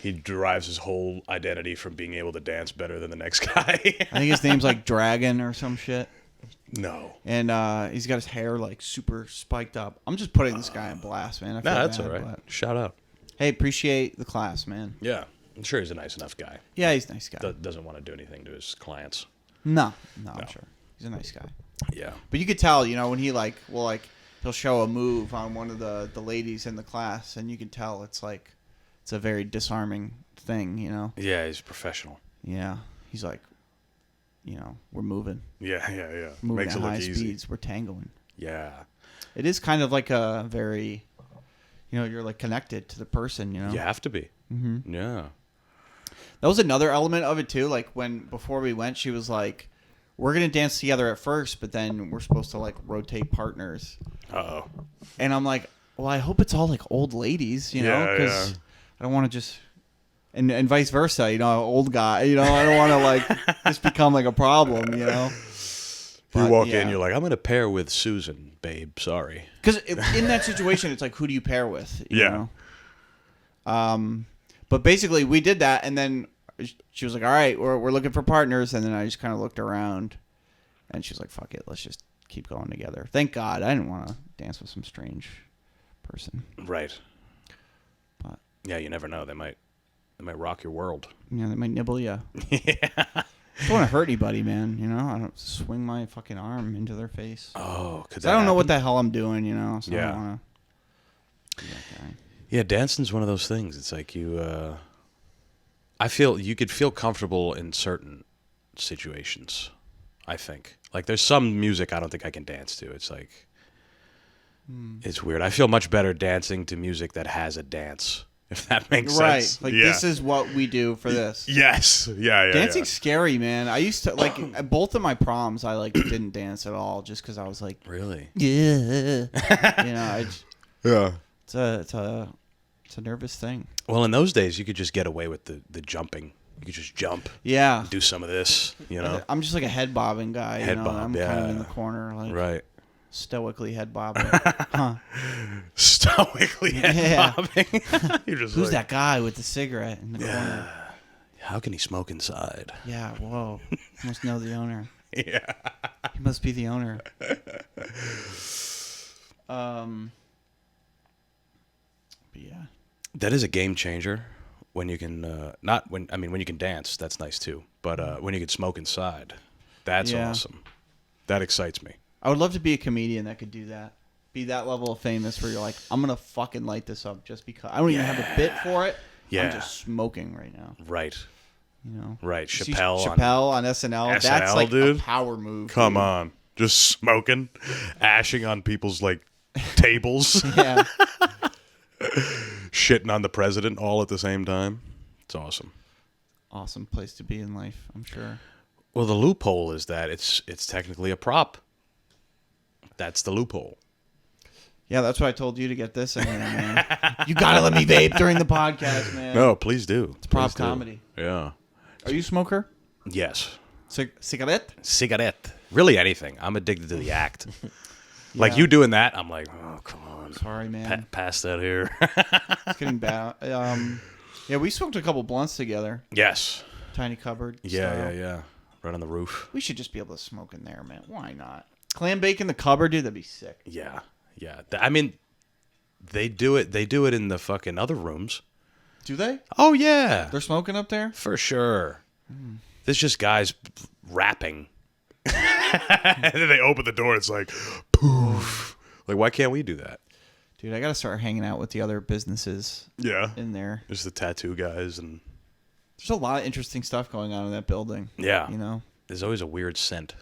He derives his whole identity from being able to dance better than the next guy. I think his name's like Dragon or some shit. No. And he's got his hair like super spiked up. I'm just putting this guy on blast, man. I feel Nah, that's bad, all right. but- Shout out. Hey, appreciate the class, man. Yeah. I'm sure he's a nice enough guy. Yeah, he's a nice guy. Doesn't want to do anything to his clients. No, I'm sure. He's a nice guy. Yeah. But you could tell, you know, when he he'll show a move on one of the ladies in the class, and you can tell it's a very disarming thing, you know? Yeah, he's professional. Yeah. He's like, you know, we're moving. Yeah. Moving Makes at it look high easy. speeds. We're tangoing. Yeah. It is kind of like a very, you know, you're like connected to the person, you know? You have to be. Mm-hmm. Yeah. That was another element of it too. Like before we went, she was like, "We're gonna dance together at first, but then we're supposed to like rotate partners." Uh-oh. And I'm like, "Well, I hope it's all like old ladies, you know, Yeah, because yeah. I don't want to just." And vice versa, you know, old guy, you know, I don't want to like just become like a problem, you know. You But, walk yeah. in, you're like, I'm going to pair with Susan, babe. Sorry. Because in that situation, it's like, who do you pair with? You Yeah. know? But basically, we did that, and then she was like, "All right, we're looking for partners," and then I just kind of looked around, and she was like, "Fuck it, let's just keep going together." Thank God, I didn't want to dance with some strange person. Right. But Yeah, you never know. They might rock your world. you know, they might nibble you. Yeah. I don't want to hurt anybody, man. You know, I don't swing my fucking arm into their face. Oh, could So I don't know what the hell I'm doing. You know, so I Yeah. don't want to. Be that guy. Yeah, dancing's one of those things. It's like I feel you could feel comfortable in certain situations, I think. Like there's some music I don't think I can dance to. It's like it's weird. I feel much better dancing to music that has a dance, if that makes Right. sense. Like Yeah. this is what we do for this. Yes. Yeah. Dancing's scary, man. I used to like at both of my proms. I like didn't dance at all, just because I was like, Really? yeah, you know, Yeah. it's a nervous thing. Well, in those days, you could just get away with the jumping. You could just jump, Yeah, do some of this, you know? I'm just like a head bobbing guy. Head you know? bob, I'm kind of in yeah. the corner, like Right. stoically head bobbing. Huh? Stoically head Yeah. bobbing. You're just Who's like, that guy with the cigarette in the corner? How can he smoke inside? Yeah, whoa. Must know the owner. Yeah. He must be the owner. But yeah. That is a game changer when you can when you can dance, that's nice too. But when you can smoke inside, that's Yeah. awesome. That excites me. I would love to be a comedian that could do that. be that level of famous where you're like, I'm gonna fucking light this up just because I don't even have a bit for it. Yeah. I'm just smoking right now. Right. You know. Right. You see Chappelle on SNL. SNL, That's like dude. a power move. Come dude. on. Just smoking, ashing on people's like tables, Yeah. shitting on the president all at the same time. It's awesome. Awesome place to be in life, I'm sure. Well, the loophole is that it's technically a prop. That's the loophole. Yeah, that's why I told you to get this in here, man. You gotta let me vape during the podcast, man. No, please do. It's prop comedy. Yeah. Are you a smoker? Yes. Cigarette? Cigarette. Really anything. I'm addicted to the act. Like Yeah. you doing that, I'm like, oh, come on. Sorry, man. Pass that here. It's getting bad. Yeah, we smoked a couple blunts together. Yes. Tiny cupboard. Yeah, style. yeah. Right on the roof. We should just be able to smoke in there, man. Why not? Clam bake in the cupboard, dude. That'd be sick. Yeah. Yeah. I mean, they do it in the fucking other rooms. Do they? Oh, yeah. They're smoking up there? For sure. There's just guys rapping. And then they open the door. It's like, poof. Like, why can't we do that? Dude, I gotta start hanging out with the other businesses Yeah. in there. There's the tattoo guys and There's a lot of interesting stuff going on in that building. yeah. You know? There's always a weird scent.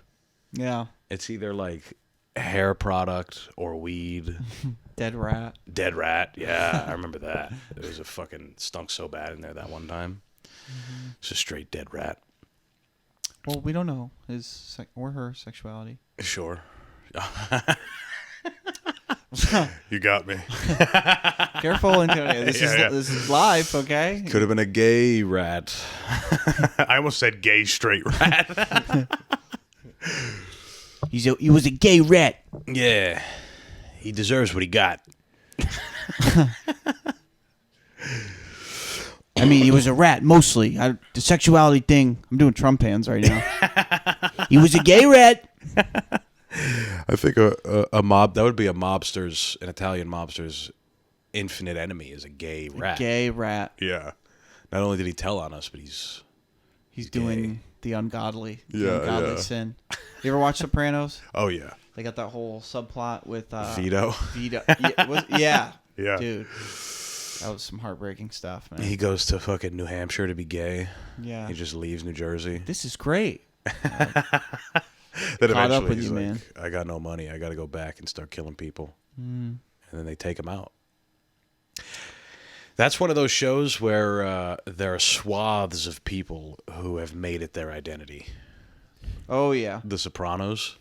Yeah. It's either like hair product or weed. Dead rat. Dead rat. Yeah, I remember that. It was a fucking stunk so bad in there that one time. It's a straight dead rat. Well, we don't know his or her sexuality. Sure. You got me. Careful, Antonio. This Yeah. this is live, okay? Could have been a gay rat. I almost said gay straight rat. He was a gay rat. Yeah. He deserves what he got. I mean, he was a rat mostly. The sexuality thing. I'm doing Trump hands right now. He was a gay rat. I think a mob, that would be an Italian mobster's infinite enemy is a gay rat. Gay rat. Yeah. Not only did he tell on us, but he's Doing the ungodly. The Yeah, ungodly yeah. sin. You ever watch Sopranos? oh yeah. They got that whole subplot with Vito. Vito. Yeah. Yeah. Dude. That was some heartbreaking stuff, man. He goes to fucking New Hampshire to be gay. Yeah. He just leaves New Jersey. This is great. Then Caught up eventually with he's you, like, man. I got no money. I got to go back and start killing people. And then they take him out. That's one of those shows where there are swaths of people who have made it their identity. Oh, yeah. The Sopranos.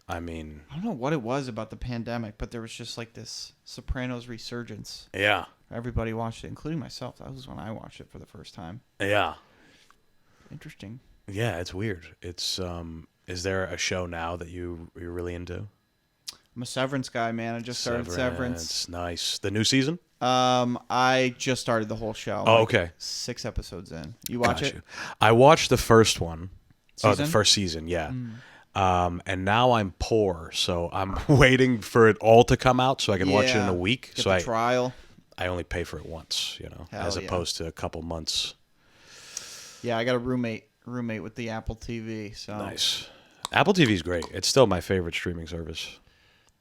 I mean, I don't know what it was about the pandemic, but there was just like this Sopranos resurgence. yeah. Everybody watched it, including myself. That was when I watched it for the first time. Yeah. Interesting. Yeah, it's weird. It's is there a show now that you're really into? I'm a Severance guy, man. I just started Severance. Nice. The new season? I just started the whole show. Oh, okay. 6 episodes in. You watch Got it? you. I watched the first one. Oh, the Season? first season, yeah. And now I'm poor, so I'm waiting for it all to come out so I can watch it in a week. Get So the trial. I only pay for it once, Hell as yeah. opposed to a couple months. Yeah, I got a roommate with the Apple TV. So Nice. Apple TV's great. It's still my favorite streaming service.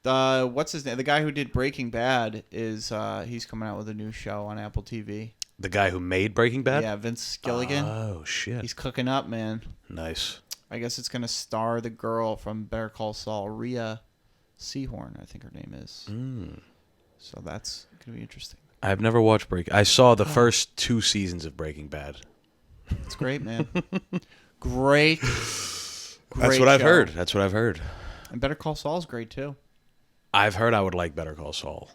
What's his name? The guy who did Breaking Bad is he's coming out with a new show on Apple TV. The guy who made Breaking Bad? Yeah, Vince Gilligan. Oh, shit. He's cooking up, man. Nice. I guess it's gonna star the girl from Better Call Saul, Rhea Seehorn, I think her name is. So that's gonna be interesting. I've never watched I saw the first 2 seasons of Breaking Bad. It's great, man. Great. That's Great what I've show. heard. That's what I've heard. And Better Call Saul's great too. I've heard I would like Better Call Saul.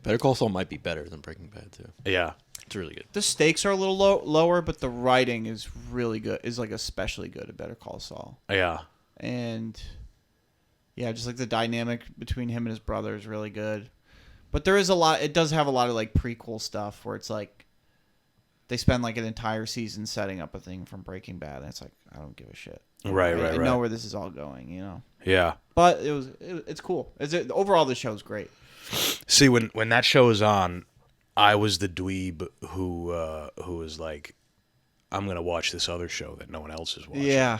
Better Call Saul might be better than Breaking Bad too. Yeah. It's really good. The stakes are a little lower, but the writing is really good. Is like especially good at Better Call Saul. Yeah. And yeah, just like the dynamic between him and his brother is really good. But there is a lot. It does have a lot of like prequel stuff where it's like they spend like an entire season setting up a thing from Breaking Bad, and it's like I don't give a shit. Right, I know where this is all going, Yeah. But it's cool. Overall, the show's great. See, when that show was on, I was the dweeb who was like, I'm gonna watch this other show that no one else is watching. Yeah.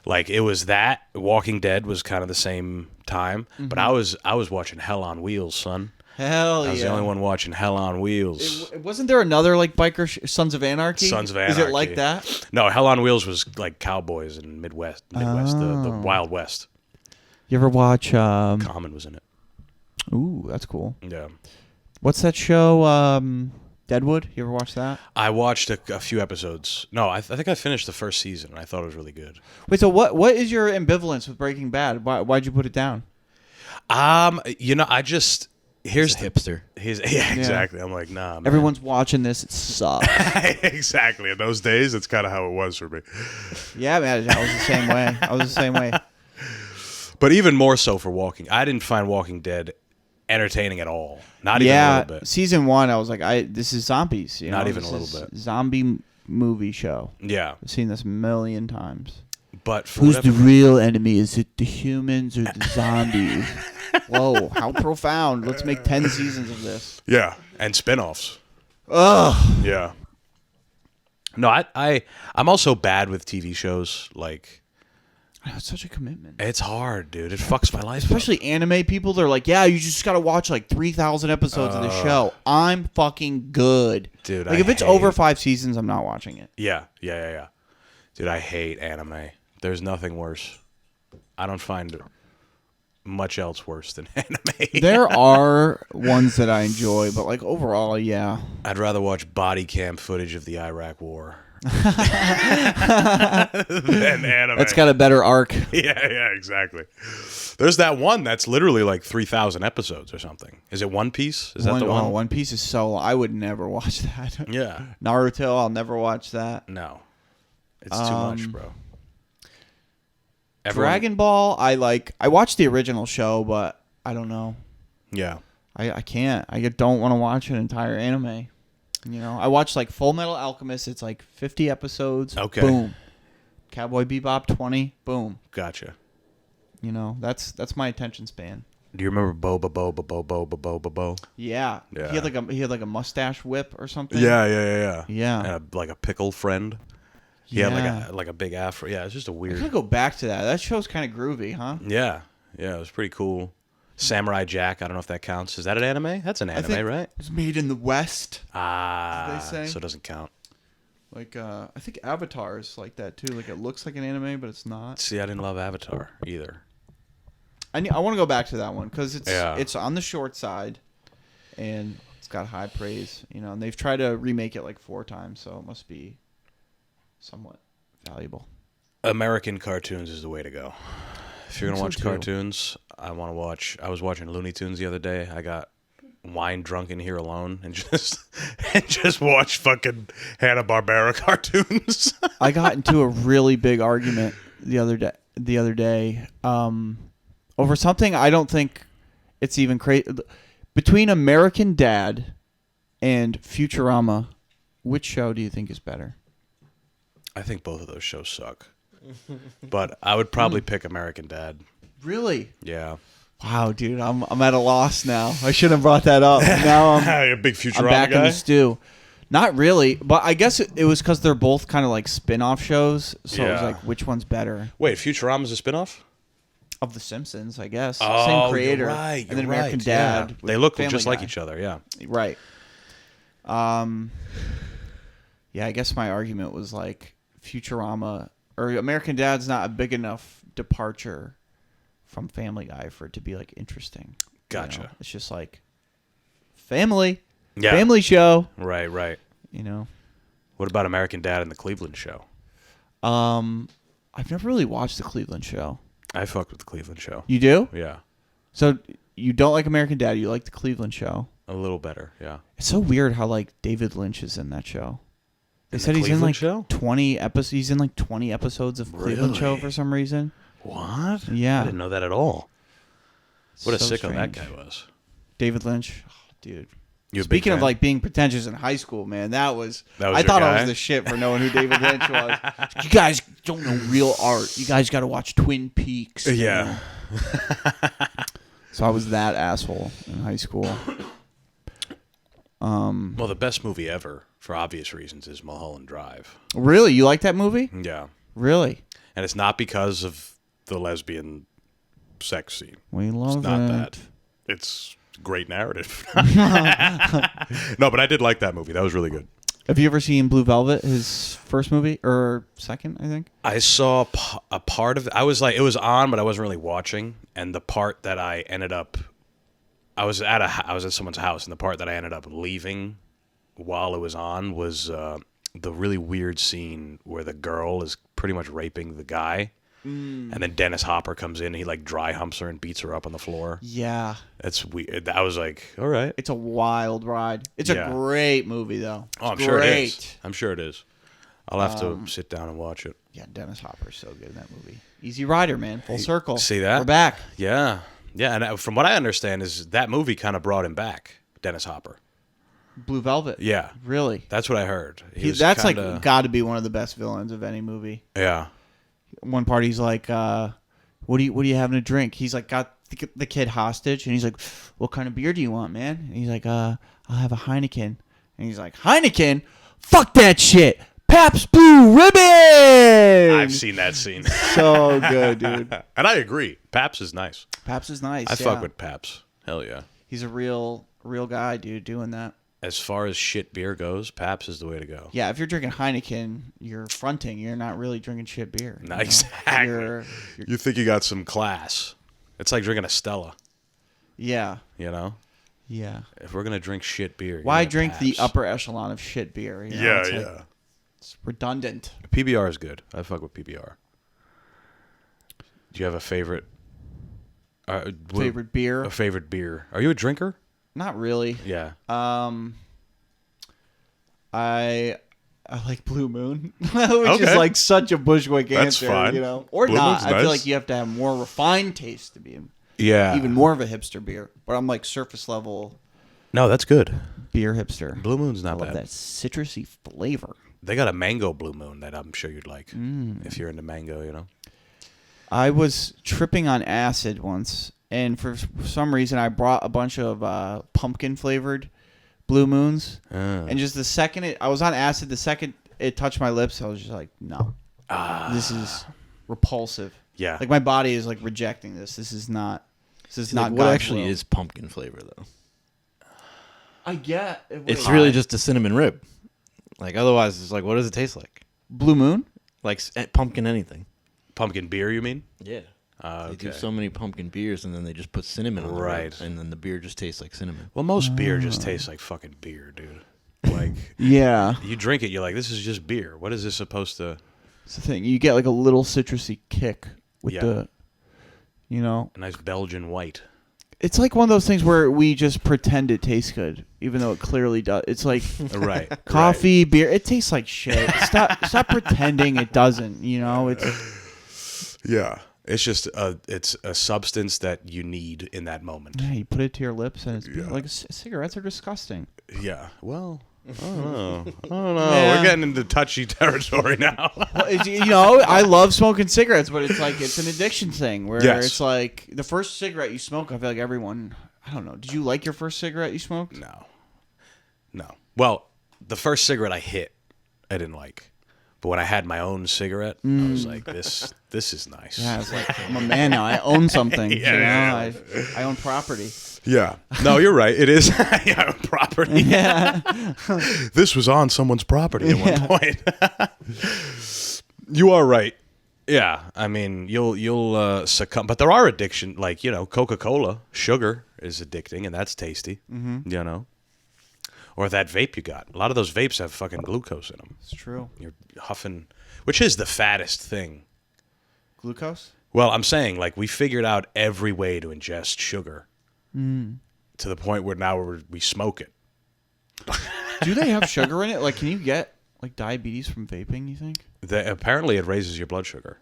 Like it was that Walking Dead was kind of the same time, but I was watching Hell on Wheels, son. Hell yeah. I was the only one watching Hell on Wheels. Wasn't there another like biker Sons of Anarchy? Sons of Anarchy. Is it like that? No, Hell on Wheels was like cowboys in Midwest, the Wild West. You ever watch? Common was in it. Ooh, that's cool. Yeah. What's that show? Deadwood. You ever watch that? I watched a few episodes. No, I think I finished the first season. And I thought it was really good. Wait, so what is your ambivalence with Breaking Bad? Why'd you put it down? I just here's He's a hipster. Yeah, exactly. I'm like, nah, man. Everyone's watching this. It sucks. Exactly. In those days, that's kind of how it was for me. Yeah, man. I was the same way. But even more so for Walking. I didn't find Walking Dead entertaining at all. Not even a little bit. Season 1, I was like, this is zombies. You know? Not even a This little is bit. Zombie movie show. Yeah. I've seen this a million times. But for Who's whatever the real enemy? Is it the humans or the zombies? Whoa, how profound. Let's make 10 seasons of this. Yeah, and spin-offs. Ugh. Yeah. No, I'm also bad with TV shows. Like, It's such a commitment. it's hard, dude. It fucks my life up. Especially anime people, they're like, yeah, you just got to watch like 3,000 episodes of the show. I'm fucking good. Dude, like, I if it's hate- over 5 seasons, I'm not watching it. Yeah. Dude, I hate anime. There's nothing worse. I don't find much else worse than anime. There are ones that I enjoy, but like overall, yeah. I'd rather watch body cam footage of the Iraq War than anime. That's got a better arc. Yeah, exactly. There's that one that's literally like 3,000 episodes or something. Is it One Piece? Is that the one? Oh, One Piece is so long. I would never watch that. Yeah. Naruto, I'll never watch that. No. It's too much, bro. Dragon Ball, I watched the original show, but I don't know. Yeah. I can't. I don't want to watch an entire anime. You know, I watched like Full Metal Alchemist. It's like 50 episodes. Okay. Boom. Cowboy Bebop 20. Boom. Gotcha. You know, that's my attention span. Do you remember Bo? Yeah. Yeah. He had like a mustache whip or something. Yeah. Yeah. And like a pickle friend. He had like a big afro. Yeah, it's just a I weird. could go back to that. That show's kind of groovy, huh? Yeah, it was pretty cool. Samurai Jack. I don't know if that counts. Is that an anime? That's an anime, right? It was made in the West. Ah, they say. so it doesn't count. Like I think Avatar is like that too. Like it looks like an anime, but it's not. See, I didn't love Avatar either. I want to go back to that one because Yeah. it's on the short side, and it's got high praise. You know, and they've tried to remake it like 4 times, so it must be somewhat valuable. American cartoons is the way to go. If you're gonna so watch too. cartoons, I was watching Looney Tunes the other day. I got wine drunk in here alone and just watched fucking Hanna-Barbera cartoons. I got into a really big argument the other day over something I don't think it's even crazy. Between American Dad and Futurama, which show do you think is better? I think both of those shows suck. But I would probably pick American Dad. Really? Yeah. Wow, dude, I'm at a loss now. I should have brought that up. Now a big Futurama I'm back in guy? the stew. Not really, but I guess it was because they're both kind of like spin-off shows. So it was Yeah. like, which one's better? Wait, Futurama's a spinoff? Of The Simpsons, I guess. Oh, Same creator. you're right. And then you're American right, Dad. yeah. with They look Family just like Guy. each other, yeah. Right. Yeah, I guess my argument was like Futurama or American Dad's not a big enough departure from Family Guy for it to be like interesting. Gotcha. You know? It's just like family show. Right. You know. What about American Dad and the Cleveland Show? I've never really watched the Cleveland Show. I fucked with the Cleveland Show. You do? Yeah. So you don't like American Dad, you like the Cleveland Show. A little better, yeah. It's so weird how like David Lynch is in that show. They In said the he's in Cleveland like Show? 20 episodes. He's in like 20 episodes of Cleveland Show Really? for some reason. What? Yeah. I didn't know that at all. What a So sicko that strange. guy was. David Lynch, oh, dude. You a big Speaking of fan? like being pretentious in high school, man, That was I your thought I guy? was the shit for knowing who David Lynch was. You guys don't know real art. You guys got to watch Twin Peaks. you Yeah. know? So I was that asshole in high school. Well, the best movie ever, for obvious reasons, is Mulholland Drive. Really, you like that movie? Yeah. Really? And it's not because of the lesbian sex scene. We love It's not it. that. It's great narrative. No, but I did like that movie. That was really good. Have you ever seen Blue Velvet, his first movie or second? I think. I saw a part of it. I was like, it was on, but I wasn't really watching. And the part that I ended up, I was at someone's house, and the part that I ended up leaving while it was on was the really weird scene where the girl is pretty much raping the guy. And then Dennis Hopper comes in and he like dry humps her and beats her up on the floor. Yeah. That's weird. I was like, all right. It's a wild ride. It's a great movie, though. Oh, I'm sure it is. I'm sure it is. I'll have to sit down and watch it. Yeah, Dennis Hopper's so good in that movie. Easy Rider, man. Full circle. See that? We're back. Yeah. Yeah, and from what I understand is that movie kind of brought him back, Dennis Hopper. Blue Velvet. Yeah. Really? That's what I heard. That's like got to be one of the best villains of any movie. Yeah. One part he's like, what are you having to drink? He's like got the kid hostage, and he's like, what kind of beer do you want, man? And he's like, I'll have a Heineken. And he's like, Heineken? Fuck that shit. Pabst Blue Ribbon. I've seen that scene. So good, dude. And I agree. Pabst is nice. Pabst is nice. I fuck with Pabst. Hell yeah. He's a real guy, dude, doing that. As far as shit beer goes, Pabst is the way to go. Yeah, if you're drinking Heineken, you're fronting. You're not really drinking shit beer. Not exactly. You think you got some class. It's like drinking a Stella. Yeah. You know? Yeah. If we're going to drink shit beer. Why drink the upper echelon of shit beer? You know? Yeah, it's yeah. It's redundant. PBR is good. I fuck with PBR. Do you have a favorite? Favorite beer? A favorite beer. Are you a drinker? Not really. Yeah. I like Blue Moon, which is like such a Bushwick answer, fine. you know, or Blue not. Moon's I feel nice. like you have to have more refined taste to be even more of a hipster beer. But I'm like surface level No, that's good. beer hipster. Blue Moon's I not love bad. that citrusy flavor. They got a mango Blue Moon that I'm sure you'd like if you're into mango, you know. I was tripping on acid once, and for some reason I brought a bunch of pumpkin flavored Blue Moons, and just the second I was on acid, the second it touched my lips, I was just like, no, this is repulsive. Yeah. Like my body is like rejecting this. This is not. This is not. What God's actually will. is pumpkin flavor though? I get. It's really just a cinnamon rib. Like otherwise, it's like, what does it taste like? Blue Moon. Like pumpkin anything. Pumpkin beer, you mean? Yeah. Okay. They do so many pumpkin beers, and then they just put cinnamon on the Right. ribs, and then the beer just tastes like cinnamon. Well, most beer just tastes like fucking beer, dude. Like, Yeah. you drink it, you're like, this is just beer. What is this supposed to... It's the thing. You get like a little citrusy kick with Yeah. the. You know. A nice Belgian white. It's like one of those things where we just pretend it tastes good, even though it clearly does. It's like Right. coffee, beer. It tastes like shit. Stop pretending it doesn't. You know, it's Yeah. It's just it's a substance that you need in that moment. yeah. You put it to your lips, and it's Yeah. like cigarettes are disgusting. Yeah. Well, I don't know. Yeah. We're getting into touchy territory now. Well, you know, I love smoking cigarettes, but it's like it's an addiction thing where Yes. it's like the first cigarette you smoke. I feel like everyone. I don't know. Did you like your first cigarette you smoked? No. Well, the first cigarette I hit, I didn't like. But when I had my own cigarette, I was like, this is nice. Yeah, it's like I'm a man now. I own something. Yeah, you know? yeah. I own property. Yeah. No, you're right. It is property. Yeah. This was on someone's property at one point. You are right. Yeah. I mean, you'll succumb. But there are addiction, like, you know, Coca-Cola, sugar is addicting, and that's tasty. Mm-hmm. You know? Or that vape you got. A lot of those vapes have fucking glucose in them. It's true. You're huffing, which is the fattest thing. Glucose? Well, I'm saying, like, we figured out every way to ingest sugar to the point where now we smoke it. Do they have sugar in it? Like, can you get like diabetes from vaping? You think? Apparently, it raises your blood sugar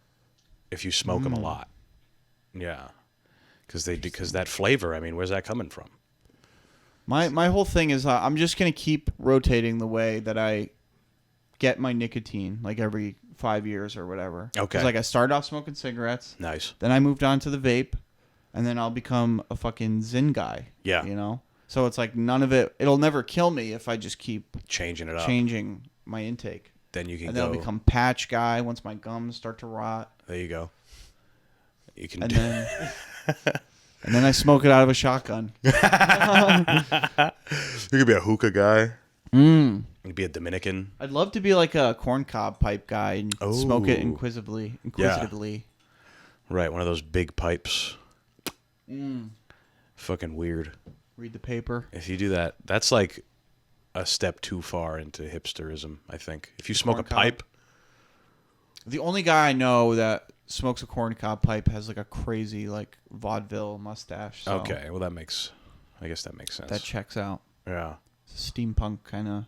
if you smoke them a lot. Yeah, because that flavor. I mean, where's that coming from? My whole thing is I'm just gonna keep rotating the way that I get my nicotine, like every 5 years or whatever. Okay. 'Cause, like I started off smoking cigarettes. Nice. Then I moved on to the vape, and then I'll become a fucking Zyn guy. Yeah. You know. So it's like none of it. It'll never kill me if I just keep Changing it up. changing my intake. Then you can and go. then I'll become patch guy once my gums start to rot. There you go. You can And do. then and then I smoke it out of a shotgun. You could be a hookah guy. Mm. You could be a Dominican. I'd love to be like a corncob pipe guy and smoke it Oh. inquisitively. Right, one of those big pipes. Fucking weird. Read the paper. If you do that, that's like a step too far into hipsterism, I think. If you smoke a corncob? pipe, The only guy I know that smokes a corncob pipe has like a crazy like vaudeville mustache. So okay, well I guess that makes sense. that checks out. Yeah. It's a steampunk kind of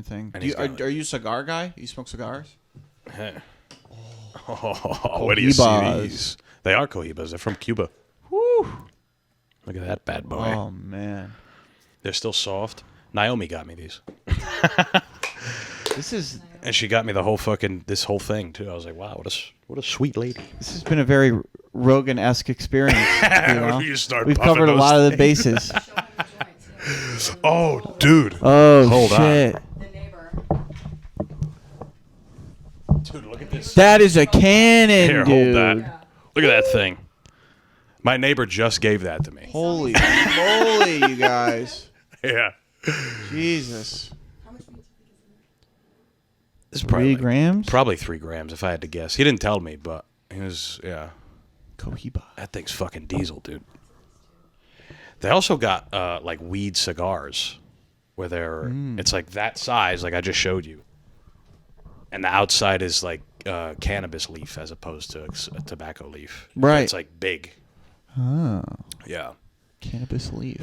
thing. And Do you, he's got, are you a cigar guy? You smoke cigars? Oh, where do you see Cohibas. these? They are Cohibas. They're from Cuba. Woo! Look at that bad boy. Oh man, They're still soft. Naomi got me these. this And she got me this whole thing too. I was like, wow, what a sweet lady. has been a very Rogan-esque experience. You know? You start We've puffing covered a those lot of the bases. Oh, dude. Oh Hold on. shit! The neighbor. Dude, look at this. That is a cannon, Here, dude. hold that. Look at that thing. My neighbor just gave that to me. Holy moly, you guys! Yeah. Jesus. How much meat do you think is in It's 3 grams? Probably 3 grams if I had to guess. He didn't tell me, but he was, yeah. Cohiba. That thing's fucking diesel, dude. They also got like weed cigars where it's like that size, like I just showed you. And the outside is like cannabis leaf as opposed to a tobacco leaf. Right. It's like big. Oh, Yeah. cannabis leaf.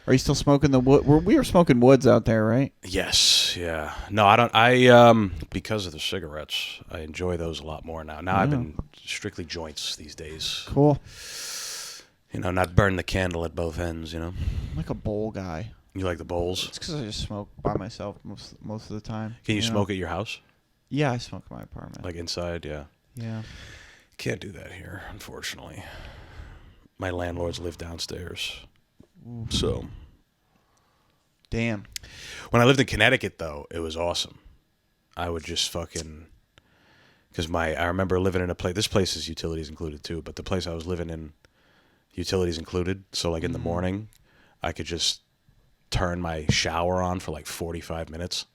Are you still smoking the wood? We were smoking woods out there, right? Yes, yeah. No, I don't. Because of the cigarettes, I enjoy those a lot more now. Now I've been strictly joints these days. Cool. You know, not burn the candle at both ends, you know. I'm like a bowl guy. You like the bowls? It's because I just smoke by myself most of the time. Can you know? smoke at your house? Yeah, I smoke in my apartment. Like inside, yeah. Yeah. Can't do that here, unfortunately. My landlords live downstairs. So, Damn. when I lived in Connecticut, though, it was awesome. I would just fucking... Because I remember living in a place... This place is utilities included, too. But the place I was living in, utilities included. So, like, in the morning, I could just turn my shower on for, like, 45 minutes.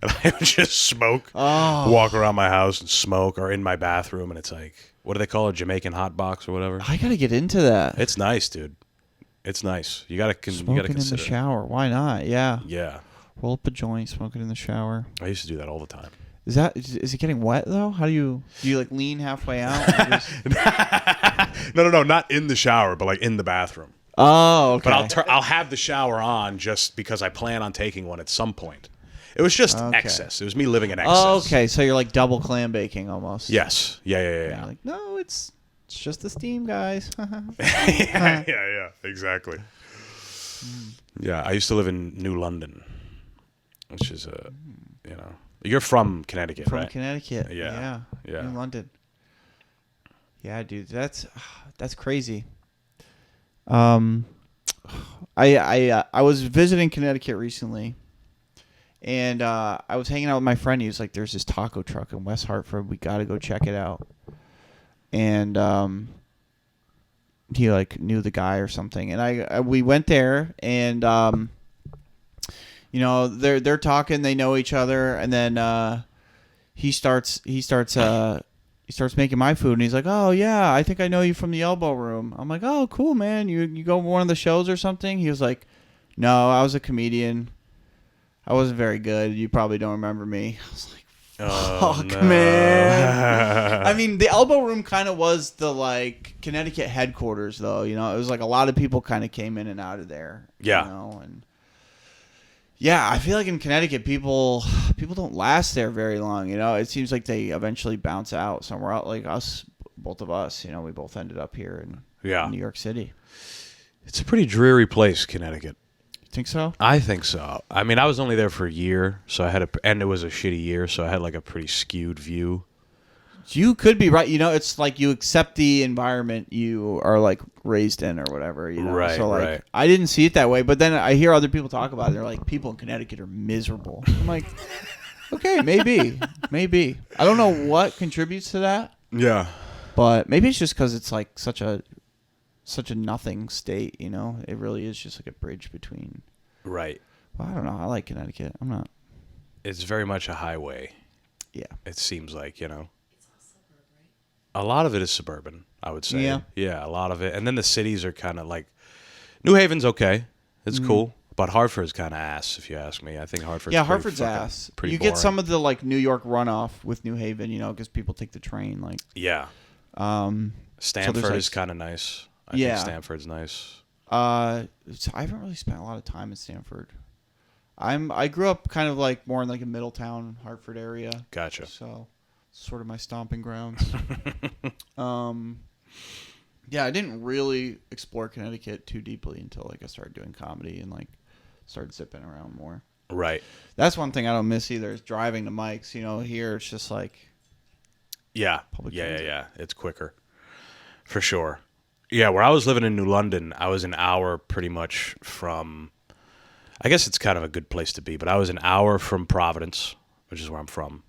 And I would just smoke. Walk around my house and smoke. Or in my bathroom. And it's like... What do they call it? Jamaican hot box or whatever? I gotta get into that. It's nice, dude. It's nice. You gotta Smoking in the consider. shower. Why not? Yeah. Yeah, Roll up a joint, smoke it in the shower. I used to do that all the time. Is it getting wet though? How do you like lean halfway out? and just- No, not in the shower, but like in the bathroom. Oh, okay. But I'll have the shower on just because I plan on taking one at some point. It was just excess. It was me living in excess. Oh, okay. So you're like double clam baking almost. Yes. Yeah. You're like, no, it's just the steam, guys. yeah. Exactly. Yeah, I used to live in New London, which is you're from Connecticut, From right? Connecticut. Yeah. New London. Yeah, dude, that's crazy. I was visiting Connecticut recently, and I was hanging out with my friend. He was like, "There's this taco truck in West Hartford. We got to go check it out." And he like knew the guy or something, and we went there, and they're talking, they know each other, and then he starts making my food, and he's like, "Oh yeah, I think I know you from the Elbow Room." I'm like, "Oh cool, man. You go to one of the shows or something?" He was like, "No, I was a comedian. I wasn't very good. You probably don't remember me." I was like, "Fuck, no. man." I mean, the Elbow Room kind of was the like Connecticut headquarters, though. You know, it was like a lot of people kind of came in and out of there. Yeah. You know, and yeah, I feel like in Connecticut, people don't last there very long. You know, it seems like they eventually bounce out somewhere else. Like us, both of us. You know, we both ended up here in New York City. It's a pretty dreary place, Connecticut. You think so? I think so. I mean, I was only there for a year, so and it was a shitty year, so I had like a pretty skewed view. You could be right. You know, it's like you accept the environment you are like raised in or whatever. You know, Right, so like right. I didn't see it that way, but then I hear other people talk about it. They're like, people in Connecticut are miserable. I'm like, Okay, maybe. I don't know what contributes to that, Yeah. but maybe it's just because it's like such a nothing state. You know, it really is just like a bridge between. Right. Well, I don't know. I like Connecticut. I'm not. It's very much a highway. Yeah. It seems like, you know. It's all suburb, right? A lot of it is suburban, I would say. Yeah. Yeah, a lot of it. And then the cities are kind of like New Haven's okay. It's cool. But Hartford's kind of ass, if you ask me. I think Hartford's Hartford's ass. Pretty You boring. get some of the like New York runoff with New Haven, you know, because people take the train. Like, Yeah. um, Stanford like- is kind of nice. I Yeah. think Stanford's nice. I haven't really spent a lot of time in Stanford. I grew up kind of like more in like a Middletown, Hartford area. Gotcha. So, sort of my stomping grounds. Yeah, I didn't really explore Connecticut too deeply until like I started doing comedy and like started zipping around more. Right. That's one thing I don't miss either is driving to Mike's. You know, here it's just like Yeah. Public Yeah, transit. yeah. It's quicker. For sure. Yeah, where I was living in New London, I was an hour pretty much from, I guess it's kind of a good place to be, but I was an hour from Providence, which is where I'm from.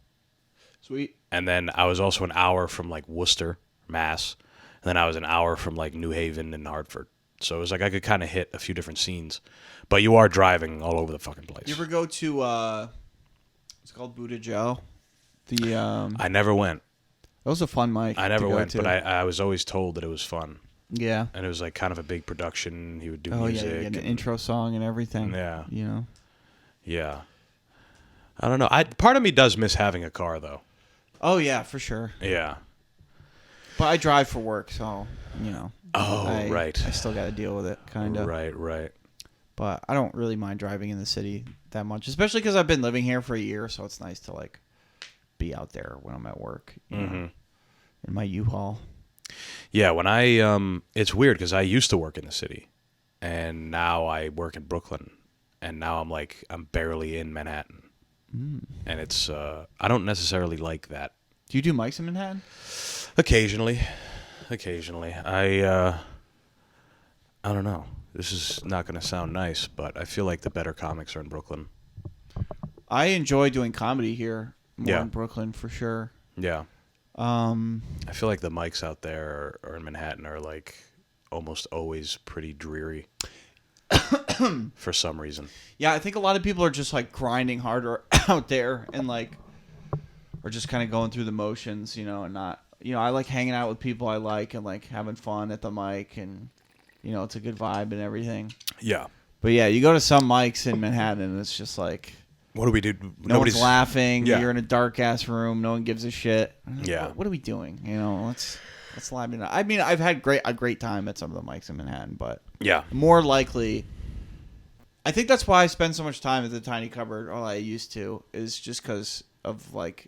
sweet. And then I was also an hour from like Worcester, Mass. And then I was an hour from like New Haven and Hartford. So it was like I could kind of hit a few different scenes. But you are driving all over the fucking place. You ever go to it's called Buddha Joe? The I never went. that was a fun mic. I never to go went, to. but I was always told that it was fun. Yeah. And it was like kind of a big production. He would do Oh yeah, music. you get an and- intro song and everything. Yeah. You know. Yeah. I don't know. Part of me does miss having a car, though. Oh yeah, for sure. Yeah. But I drive for work, so you know. Oh, right. I still got to deal with it, kind of. Right, right. But I don't really mind driving in the city that much, especially because I've been living here for a year, so it's nice to like be out there when I'm at work. You know, in my U-Haul. Yeah, when it's weird because I used to work in the city, and now I work in Brooklyn, and now I'm barely in Manhattan, and it's I don't necessarily like that. Do you do mics in Manhattan? Occasionally, I don't know. This is not going to sound nice, but I feel like the better comics are in Brooklyn. I enjoy doing comedy here more Yeah. in Brooklyn for sure. Yeah, Um, I feel like the mics out there or in Manhattan are like almost always pretty dreary for some reason. yeah, I think a lot of people are just like grinding harder out there and like are just kind of going through the motions, you know, and not, you know, I like hanging out with people I like and like having fun at the mic and, you know, it's a good vibe and everything. Yeah. But yeah, you go to some mics in Manhattan and it's just like What do we do? no one's laughing. Yeah. You're in a dark ass room. No one gives a shit. Yeah. What are we doing? You know, let's liven it up. I mean, I've had a great time at some of the mics in Manhattan, but Yeah. more likely, I think that's why I spend so much time at the Tiny Cupboard. All I used to is just because of like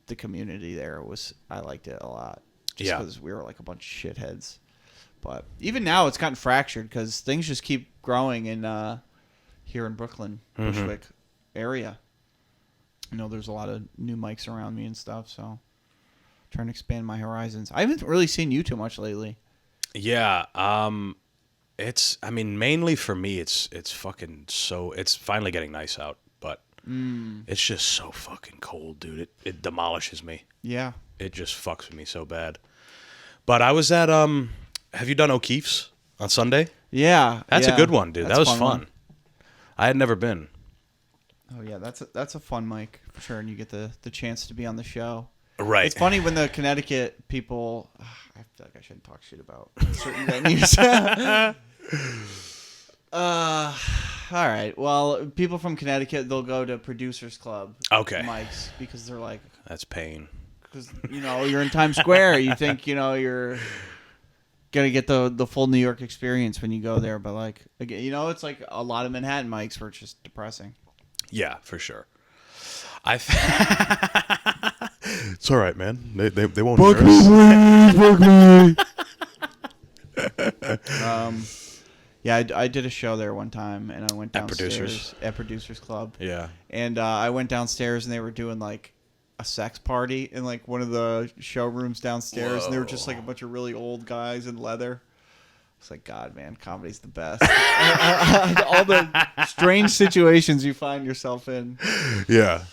the community there I liked it a lot. Just Yeah. because we were like a bunch of shitheads. But even now, it's gotten fractured because things just keep growing in here in Brooklyn, Bushwick area. You know, there's a lot of new mics around me and stuff, so trying to expand my horizons. I haven't really seen you too much lately. Yeah. Mainly for me, it's finally getting nice out, but it's just so fucking cold, dude. It demolishes me. Yeah. It just fucks with me so bad. But I was at have you done O'Keefe's on Sunday? Yeah. That's yeah. a good one, dude. That's That was a fun. one. I had never been. Oh yeah, that's a fun mic for sure, and you get the chance to be on the show. Right. It's funny when the Connecticut people. I feel like I shouldn't talk shit about certain venues. All right. Well, people from Connecticut, they'll go to Producers Club Okay. mics because they're like, That's pain. because you know you're in Times Square, you think you know you're gonna get the full New York experience when you go there, but like again, you know, it's like a lot of Manhattan mics where it's just depressing. Yeah, for sure. It's all right, man. They won't hear us. Yeah, I did a show there one time, and I went At downstairs Producers? at Producers Club. Yeah. And I went downstairs, and they were doing like a sex party in like one of the showrooms downstairs, and they were just like a bunch of really old guys in leather. It's like, God, man, comedy's the best. All the strange situations you find yourself in. Yeah.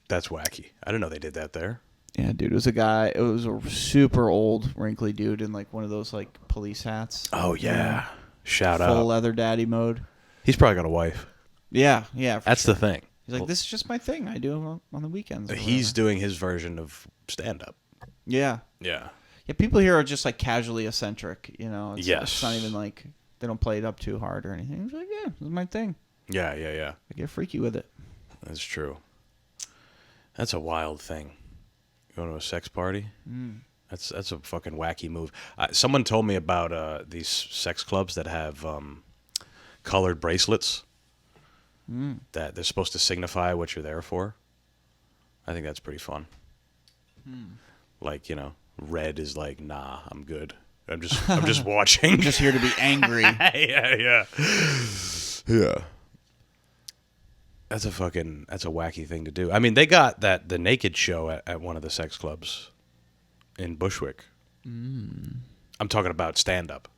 That's wacky. I didn't know they did that there. Yeah, dude, it was a guy. It was a super old, wrinkly dude in like one of those like police hats. Oh yeah, shout Full out. leather daddy mode. He's probably got a wife. Yeah, yeah. That's the thing. He's like, this is just my thing. I do on the weekends. or He's whatever." doing his version of stand up. Yeah. Yeah. Yeah, people here are just like casually eccentric, you know. Yes. It's not even like they don't play it up too hard or anything. He's like, yeah, this is my thing. Yeah, yeah, yeah. I get freaky with it. That's true. That's a wild thing. You go to a sex party? That's a fucking wacky move. Someone told me about these sex clubs that have colored bracelets that they're supposed to signify what you're there for. I think that's pretty fun. Like, you know, red is like, nah, I'm good. I'm just watching. Just here to be angry. Yeah. That's a wacky thing to do. I mean, they got the naked show at one of the sex clubs in Bushwick. I'm talking about stand up.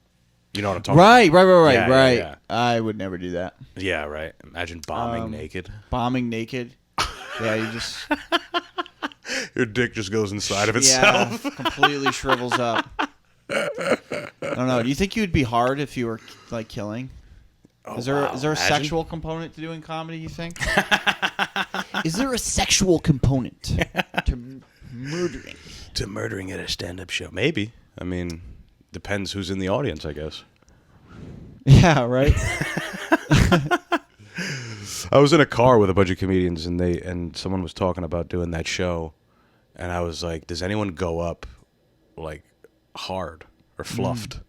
You know what I'm talking Right. Yeah, yeah. I would never do that. about? Yeah, right. Imagine bombing naked. Bombing naked. Yeah, you just Your dick just goes inside of itself. yeah, completely shrivels up. I don't know. Do you think you'd be hard if you were like killing? Is there a Imagine. sexual component to doing comedy, you think? Is there a sexual component to murdering? To murdering at a stand-up show? Maybe. I mean, depends who's in the audience, I guess. Yeah, right? I was in a car with a bunch of comedians, and someone was talking about doing that show, and I was like, "Does anyone go up like hard or fluffed?"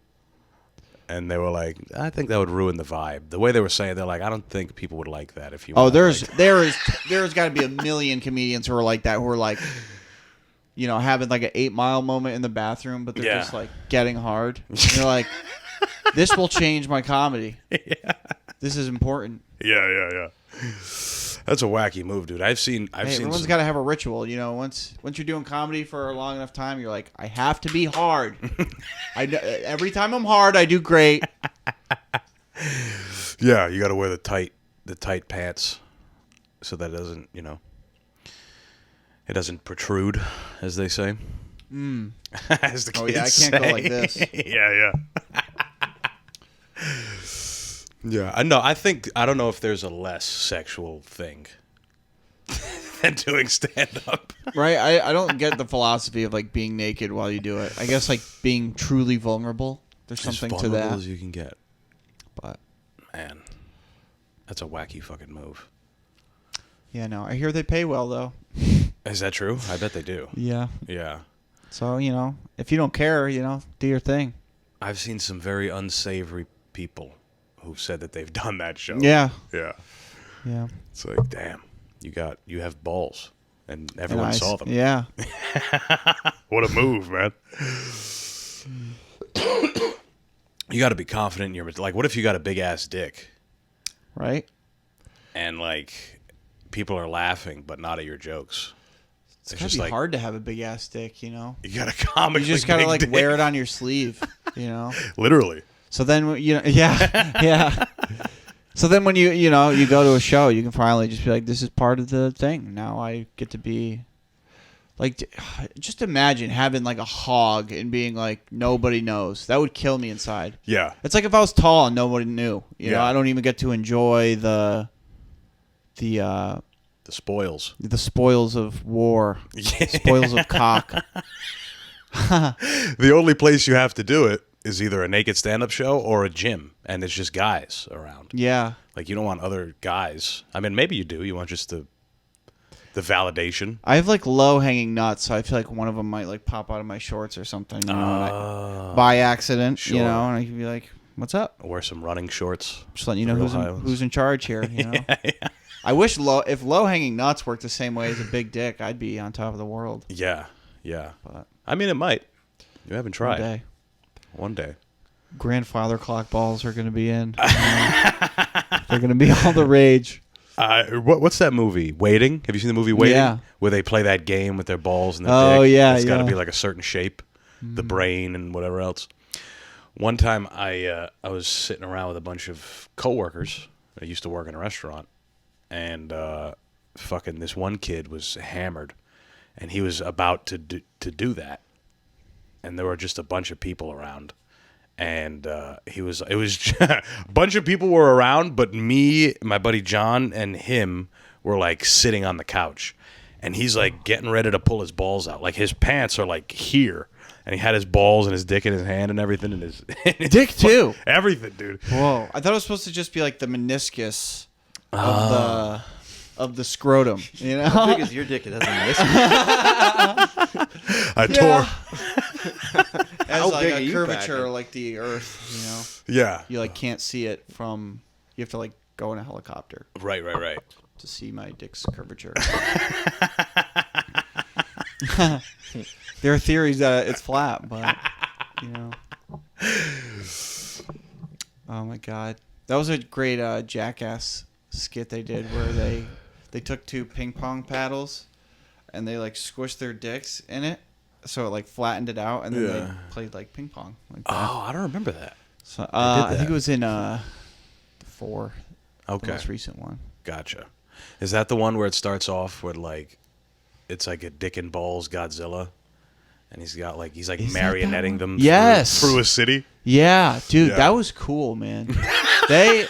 And they were like, "I think that would ruin the vibe." The way they were saying, they're like, "I don't think people would like that if you." Oh, went there's like, got to be a million comedians who are like that, who are like, you know, having like an 8 Mile moment in the bathroom, but they're Yeah. just like getting hard. And they're like, this will change my comedy. Yeah. This is important. yeah. That's a wacky move, dude. I've seen. Hey, everyone's got to have a ritual, you know. Once you're doing comedy for a long enough time, you're like, I have to be hard. Every time I'm hard, I do great. Yeah, you got to wear the tight pants, so that it doesn't, you know, it doesn't protrude, as they say. As the kids Oh yeah, I can't say. go like this. Yeah. Yeah, I know. I don't know if there's a less sexual thing than doing stand up. Right? I don't get the philosophy of like being naked while you do it. I guess like being truly vulnerable. There's something as to vulnerable that. as you can get. But Man, that's a wacky fucking move. yeah, no. I hear they pay well though. Is that true? I bet they do. Yeah. Yeah. So, you know, if you don't care, you know, do your thing. I've seen some very unsavory people who've said that they've done that show. Yeah. Yeah. Yeah. It's like, damn, you have balls, and everyone saw them. Yeah. What a move, man. You got to be confident in your, like, what if you got a big ass dick Right? and like people are laughing but not at your jokes? It's gotta be hard to have a big ass dick, you know? You got a comic. You just gotta like wear it on your sleeve, you know? Literally. So then, you know, yeah. So then when you go to a show, you can finally just be like, this is part of the thing. Now I get to be like, just imagine having like a hog and being like, nobody knows. That would kill me inside. Yeah. It's like if I was tall and nobody knew. You know, Yeah. I don't even get to enjoy the spoils. the spoils of war, Yeah. spoils of cock. The only place you have to do it is either a naked stand-up show or a gym, and it's just guys around. Yeah. Like, you don't want other guys. I mean, maybe you do. You want just the validation. I have like low hanging nuts, so I feel like one of them might like pop out of my shorts or something, you know, by accident, sure. you know, and I can be like, "What's up?" Wear some running shorts. Just letting you know Real who's Highlands. in charge here. You know, I wish if low hanging nuts worked the same way as a big dick, I'd be on top of the world. Yeah. But I mean, it might. You haven't tried. one day, One day. grandfather clock balls are going to be in. They're going to be all the rage. What's that movie? Waiting? Have you seen the movie Waiting? Yeah. Where they play that game with their balls and their Oh, dick. yeah, It's got to yeah. be like a certain shape, the brain and whatever else. One time I was sitting around with a bunch of coworkers. I used to work in a restaurant, and fucking this one kid was hammered, and he was about to do that, and there were just a bunch of people around, and it was a bunch of people were around, but me, my buddy John, and him were like sitting on the couch, and he's like getting ready to pull his balls out, like his pants are like here. And he had his balls and his dick in his hand and everything. And his dick too. Everything, dude. Whoa! I thought it was supposed to just be like the meniscus of the scrotum. You know, How big is your dick? It doesn't miss. I tore. As How like big are a you curvature, packing? like the Earth. You know, Yeah. you like can't see it from. You have to like go in a helicopter Right. to see my dick's curvature. There are theories that it's flat, but you know. Oh my god, that was a great Jackass skit they did where they took 2 ping pong paddles and they like squished their dicks in it, so it like flattened it out, and then they played like ping pong. Like that. Oh, I don't remember that. So I think it was in 4, the Okay. most recent one. Gotcha. Is that the one where it starts off with like, it's like a dick and balls Godzilla, and he's like Is that marionetting that one? them Yes. through a city? Yeah, dude, Yeah. that was cool, man. They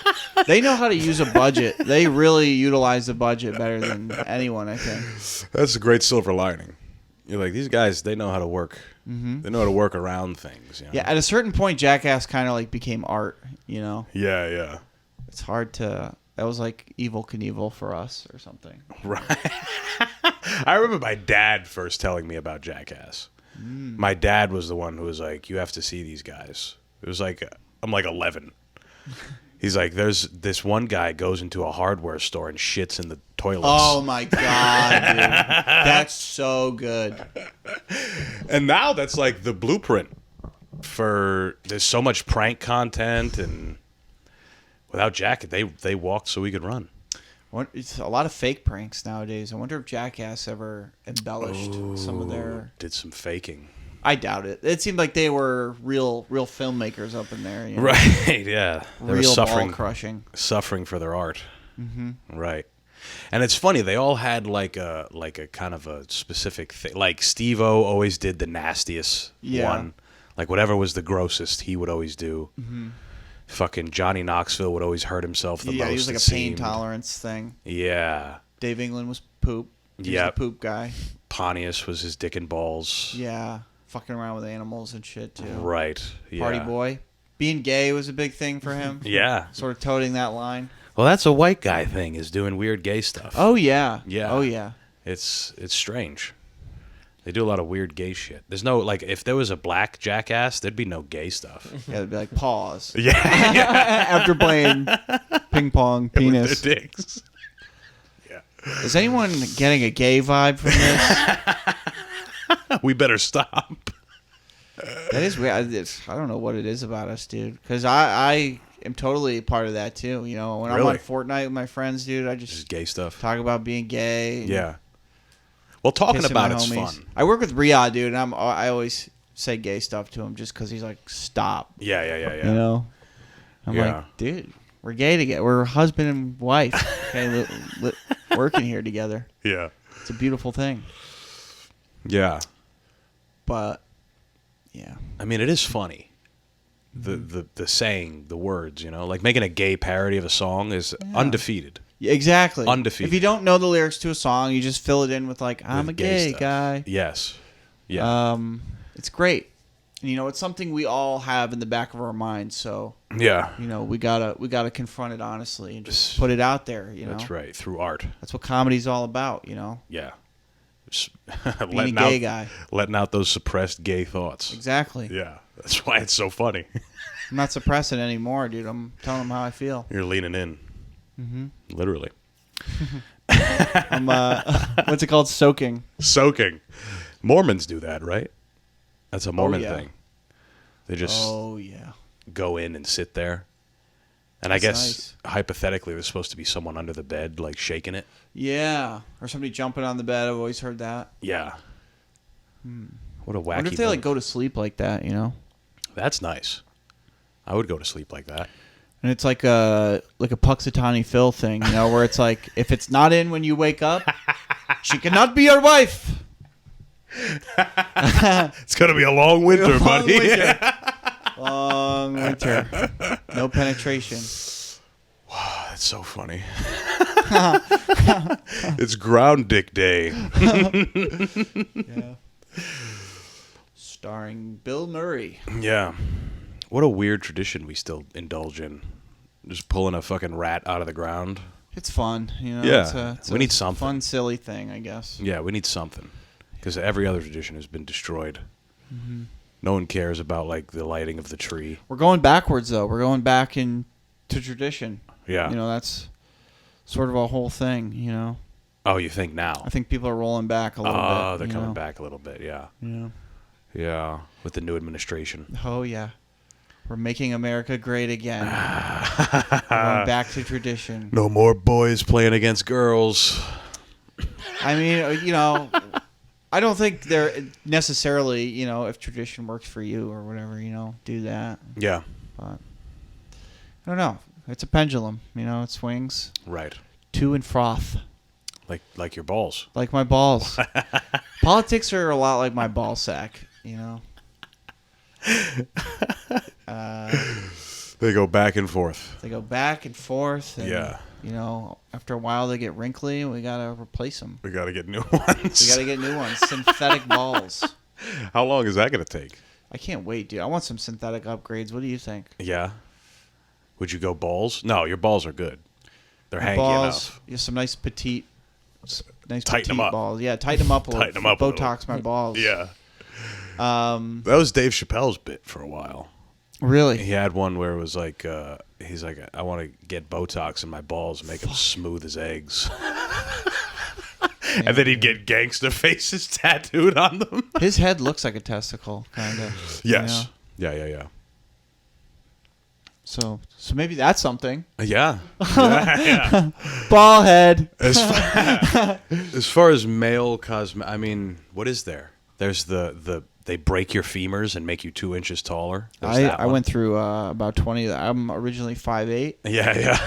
know how to use a budget. They really utilize the budget better than anyone, I think. That's a great silver lining. You're like, these guys, they know how to work. Mm-hmm. They know how to work around things. You know? Yeah, at a certain point, Jackass kind of like became art. You know, Yeah. it's hard to. That was like Evel Knievel for us or something. Right. I remember my dad first telling me about Jackass. My dad was the one who was like, you have to see these guys. It was like, I'm like 11. He's like, there's this one guy goes into a hardware store and shits in the toilets. Oh my god, dude, that's so good. And now that's like the blueprint for, there's so much prank content, and without Jack, they walked so we could run. It's a lot of fake pranks nowadays. I wonder if Jackass ever embellished some of their. Did some faking. I doubt it. It seemed like they were real filmmakers up in there. You know? Right, yeah. They were Real suffering, ball crushing. suffering for their art. Mm-hmm. Right. And it's funny, they all had like a kind of a specific thing. Like Steve-O always did the nastiest one. Like whatever was the grossest, he would always do. Mm-hmm. Fucking Johnny Knoxville would always hurt himself the most. Yeah, he was like it a pain seemed. tolerance thing. Yeah. Dave England was poop. He was Yep. the poop guy. Pontius was his dick and balls. Yeah, fucking around with animals and shit too. Right. Yeah. Party boy. Being gay was a big thing for him. Yeah. Sort of toting that line. Well, that's a white guy thing, is doing weird gay stuff. Oh yeah. Yeah. Oh yeah. It's strange. They do a lot of weird gay shit. There's no, like, if there was a black Jackass, thered be no gay stuff. Yeah, it'd be like pause. Yeah. After playing ping pong penis. With their dicks. Is anyone getting a gay vibe from this? We better stop. That is weird. I don't know what it is about us, dude. Because I am totally a part of that too. You know, when I'm Really? on Fortnite with my friends, dude, I Just just gay stuff. talk about being gay. and Yeah. Well, talking kissing about my it's homies. fun. I work with Riyadh, dude, and I always say gay stuff to him just because he's like, stop. Yeah. You know, I'm Yeah. like, dude, we're gay together. We're husband and wife. Okay, working here together. Yeah. It's a beautiful thing. Yeah. But yeah, I mean, it is funny. The saying, the words, you know, like making a gay parody of a song is undefeated. yeah, exactly. Undefeated. If you don't know the lyrics to a song, you just fill it in with like, I'm With a gay stuff. guy. Yes. Yeah. It's great. And, you know, it's something we all have in the back of our minds. So, Yeah. you know, we gotta confront it honestly and just put it out there. You know, That's right. Through art. That's what comedy's all about. You know, Yeah. being a gay guy. Letting out those suppressed gay thoughts. Exactly. Yeah. That's why it's so funny. I'm not suppressing anymore, dude. I'm telling them how I feel. You're leaning in. Mm-hmm. Literally. I'm what's it called? Soaking. Soaking. Mormons do that, right? That's a Mormon yeah. thing. They just Oh yeah. go in and sit there. And I That's guess hypothetically there's supposed to be someone under the bed like shaking it. Yeah. Or somebody jumping on the bed. I've always heard that. Yeah. What a wacky I wonder if they like move. go to sleep like that. You know. That's nice. I would go to sleep like that. And it's like a Puxatawny Phil thing, you know, where it's like, if it's not in when you wake up, she cannot be your wife. It's gonna be a long winter, buddy. Long winter. No penetration. Wow, that's so funny. It's Ground Dick Day. Yeah. Starring Bill Murray. Yeah. What a weird tradition we still indulge in. Just pulling a fucking rat out of the ground. It's fun, you know. Yeah. It's We need something. Fun, silly thing, I guess. Yeah, we need something. Because every other tradition has been destroyed. Mm-hmm. No one cares about, like, the lighting of the tree. We're going backwards, though. We're going back into tradition. Yeah. You know, that's sort of a whole thing, you know. Oh, you think now? I think people are rolling back a little bit. Oh, they're you coming know? back a little bit, yeah. Yeah. Yeah, with the new administration. Oh, yeah. We're making America great again. We're going back to tradition. No more boys playing against girls. I mean, you know, I don't think they're necessarily, you know, if tradition works for you or whatever, you know, do that. Yeah. But I don't know. It's a pendulum, you know, it swings Right. to and froth. Like your balls. Like my balls. Politics are a lot like my ball sack, you know. They go back and forth. They go back and forth. And, Yeah. You know, after a while they get wrinkly and we got to replace them. We got to get new ones. We got to get new ones. Synthetic balls. How long is that going to take? I can't wait, dude. I want some synthetic upgrades. What do you think? Yeah. Would you go balls? No, your balls are good. They're hanky balls, enough. yeah, some nice petite Tighten petite them up. balls. Yeah, tighten them up a little. Tighten them up a little. Botox my balls. Yeah. Um, That was Dave Chappelle's bit for a while. really? He had one where it was like, he's like, I want to get Botox in my balls and make them smooth as eggs. And then he'd get gangster faces tattooed on them. His head looks like a testicle, kind of. Yes. Yeah. So maybe that's something. Yeah. Yeah. Ball head. As far as male I mean, what is there? There's the they break your femurs and make you 2 inches taller. There's that I one. went through about 20. I'm originally 5'8", Yeah.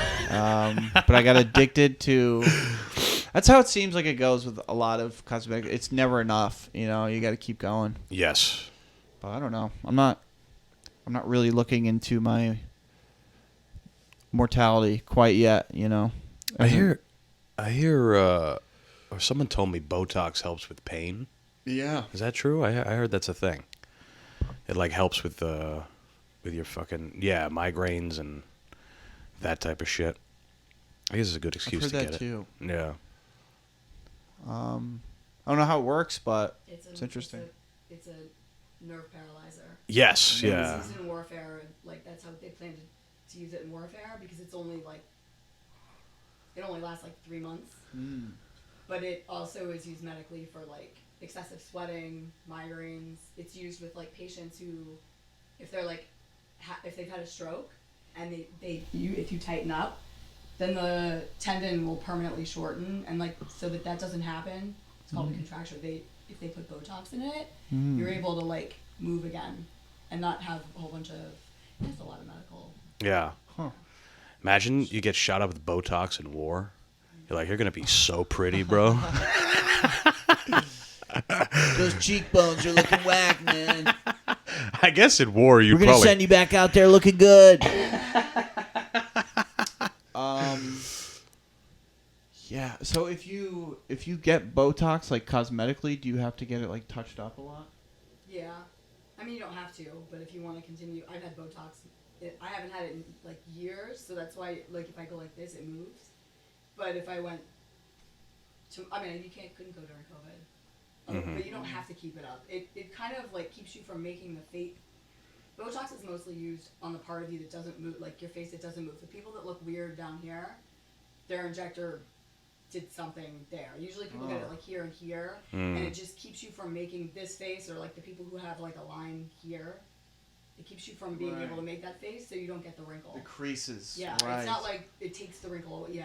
but I got addicted to. That's how it seems like it goes with a lot of cosmetic. It's never enough, you know. You got to keep going. Yes. But I don't know. I'm not really looking into my mortality quite yet, you know. I hear, or someone told me Botox helps with pain. Yeah. Is that true? I heard that's a thing. It like helps with your fucking migraines and that type of shit. I guess it's a good excuse I've heard to that get too. it. Yeah. I don't know how it works, but It's interesting. It's a nerve paralyzer. Yes. Yeah. It's used in warfare, and like that's how they plan to use it in warfare because it's only like it only lasts like 3 months. But it also is used medically for like excessive sweating, migraines. It's used with like patients who, if they're like, if they've had a stroke, and if you tighten up, then the tendon will permanently shorten, and like so that doesn't happen. It's called a contracture. If they put Botox in it, you're able to like move again, and not have a whole bunch of. There's a lot of medical. Yeah. Huh. Imagine you get shot up with Botox in war. You're like, you're gonna be so pretty, bro. Those cheekbones are looking whack, man. I guess in war you We're gonna probably. send you back out there looking good. Yeah. So if you get Botox like cosmetically, do you have to get it like touched up a lot? Yeah, I mean you don't have to, but if you want to continue, I've had Botox. I haven't had it in like years, so that's why like if I go like this, it moves. But if I went to, I mean, you couldn't go during COVID. But you don't have to keep it up. It kind of like keeps you from making the fake. Botox is mostly used on the part of you that doesn't move, like your face that doesn't move. The people that look weird down here, their injector did something there. Usually people get it like here and here, and it just keeps you from making this face, or like the people who have like a line here. It keeps you from being able to make that face, so you don't get the wrinkle. The creases. Yeah, Right. it's not like it takes the wrinkle away. Yeah.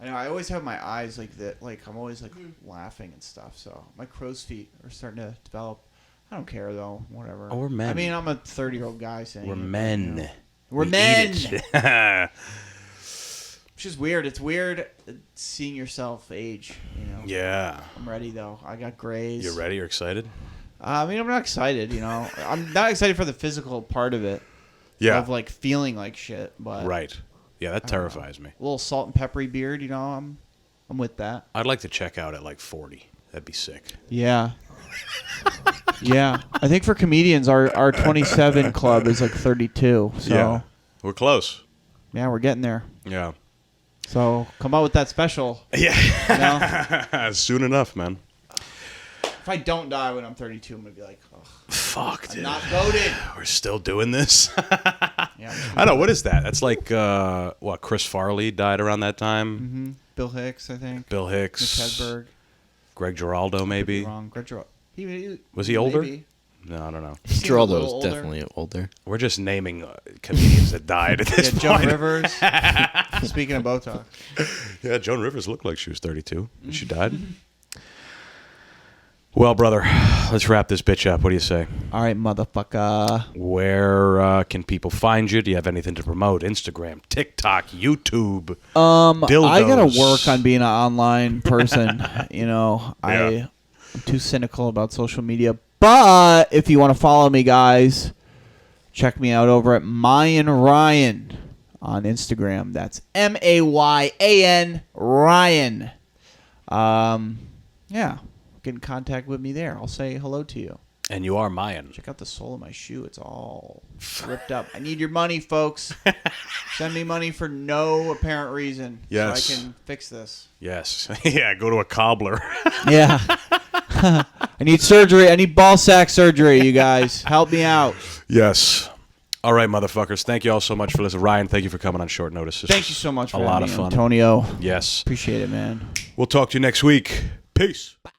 I know. I always have my eyes like that. Like I'm always like laughing and stuff. So my crow's feet are starting to develop. I don't care though. Whatever. Oh, we're men. I mean, I'm a 30-year-old guy saying. We're it, but, men. you know, We're We men. eat it. Which is weird. It's weird seeing yourself age. You know. Yeah. I'm ready though. I got grays. You're ready? You're excited? I mean, I'm not excited. You know, I'm not excited for the physical part of it. Yeah. Of like feeling like shit, but Right. Yeah, that terrifies me. a little salt and peppery beard. You know, I'm with that. I'd like to check out at like 40. That'd be sick. Yeah. Yeah. I think for comedians, our 27 club is like 32. So Yeah. We're close. yeah, we're getting there. Yeah. So come out with that special. Yeah. You know? Soon enough, man. If I don't die when I'm 32, I'm gonna be like, oh, Fuck, I'm dude. not voted. We're still doing this. Yeah. I know. What is that? That's like what? Chris Farley died around that time. Mm-hmm. Bill Hicks, I think. Bill Hicks. Nick Hedberg. Greg Giraldo, maybe. Wrong. Greg Giraldo. Was he older? Maybe. No, I don't know. He seemed a little Geraldo's older. definitely older. We're just naming comedians that died at this Yeah, point. Joan Rivers. Speaking of Botox. Yeah, Joan Rivers looked like she was 32 when she died. Well, brother, let's wrap this bitch up. What do you say? All right, motherfucker. Where can people find you? Do you have anything to promote? Instagram, TikTok, YouTube. I gotta Dildos. work on being an online person. You know, Yeah. I'm too cynical about social media. But if you want to follow me, guys, check me out over at Mayan Ryan on Instagram. That's MAYAN Ryan. Yeah, get in contact with me there. I'll say hello to you. And you are Mayan. Check out the sole of my shoe. It's all ripped up. I need your money, folks. Send me money for no apparent reason. Yes. So I can fix this. Yes. Yeah, go to a cobbler. Yeah. I need surgery. I need ball sack surgery, you guys. Help me out. Yes. All right, motherfuckers. Thank you all so much for listening. Ryan, thank you for coming on short notice. This Thank was you so much for a lot having of me, fun. Antonio. Yes. Appreciate it, man. We'll talk to you next week. Peace.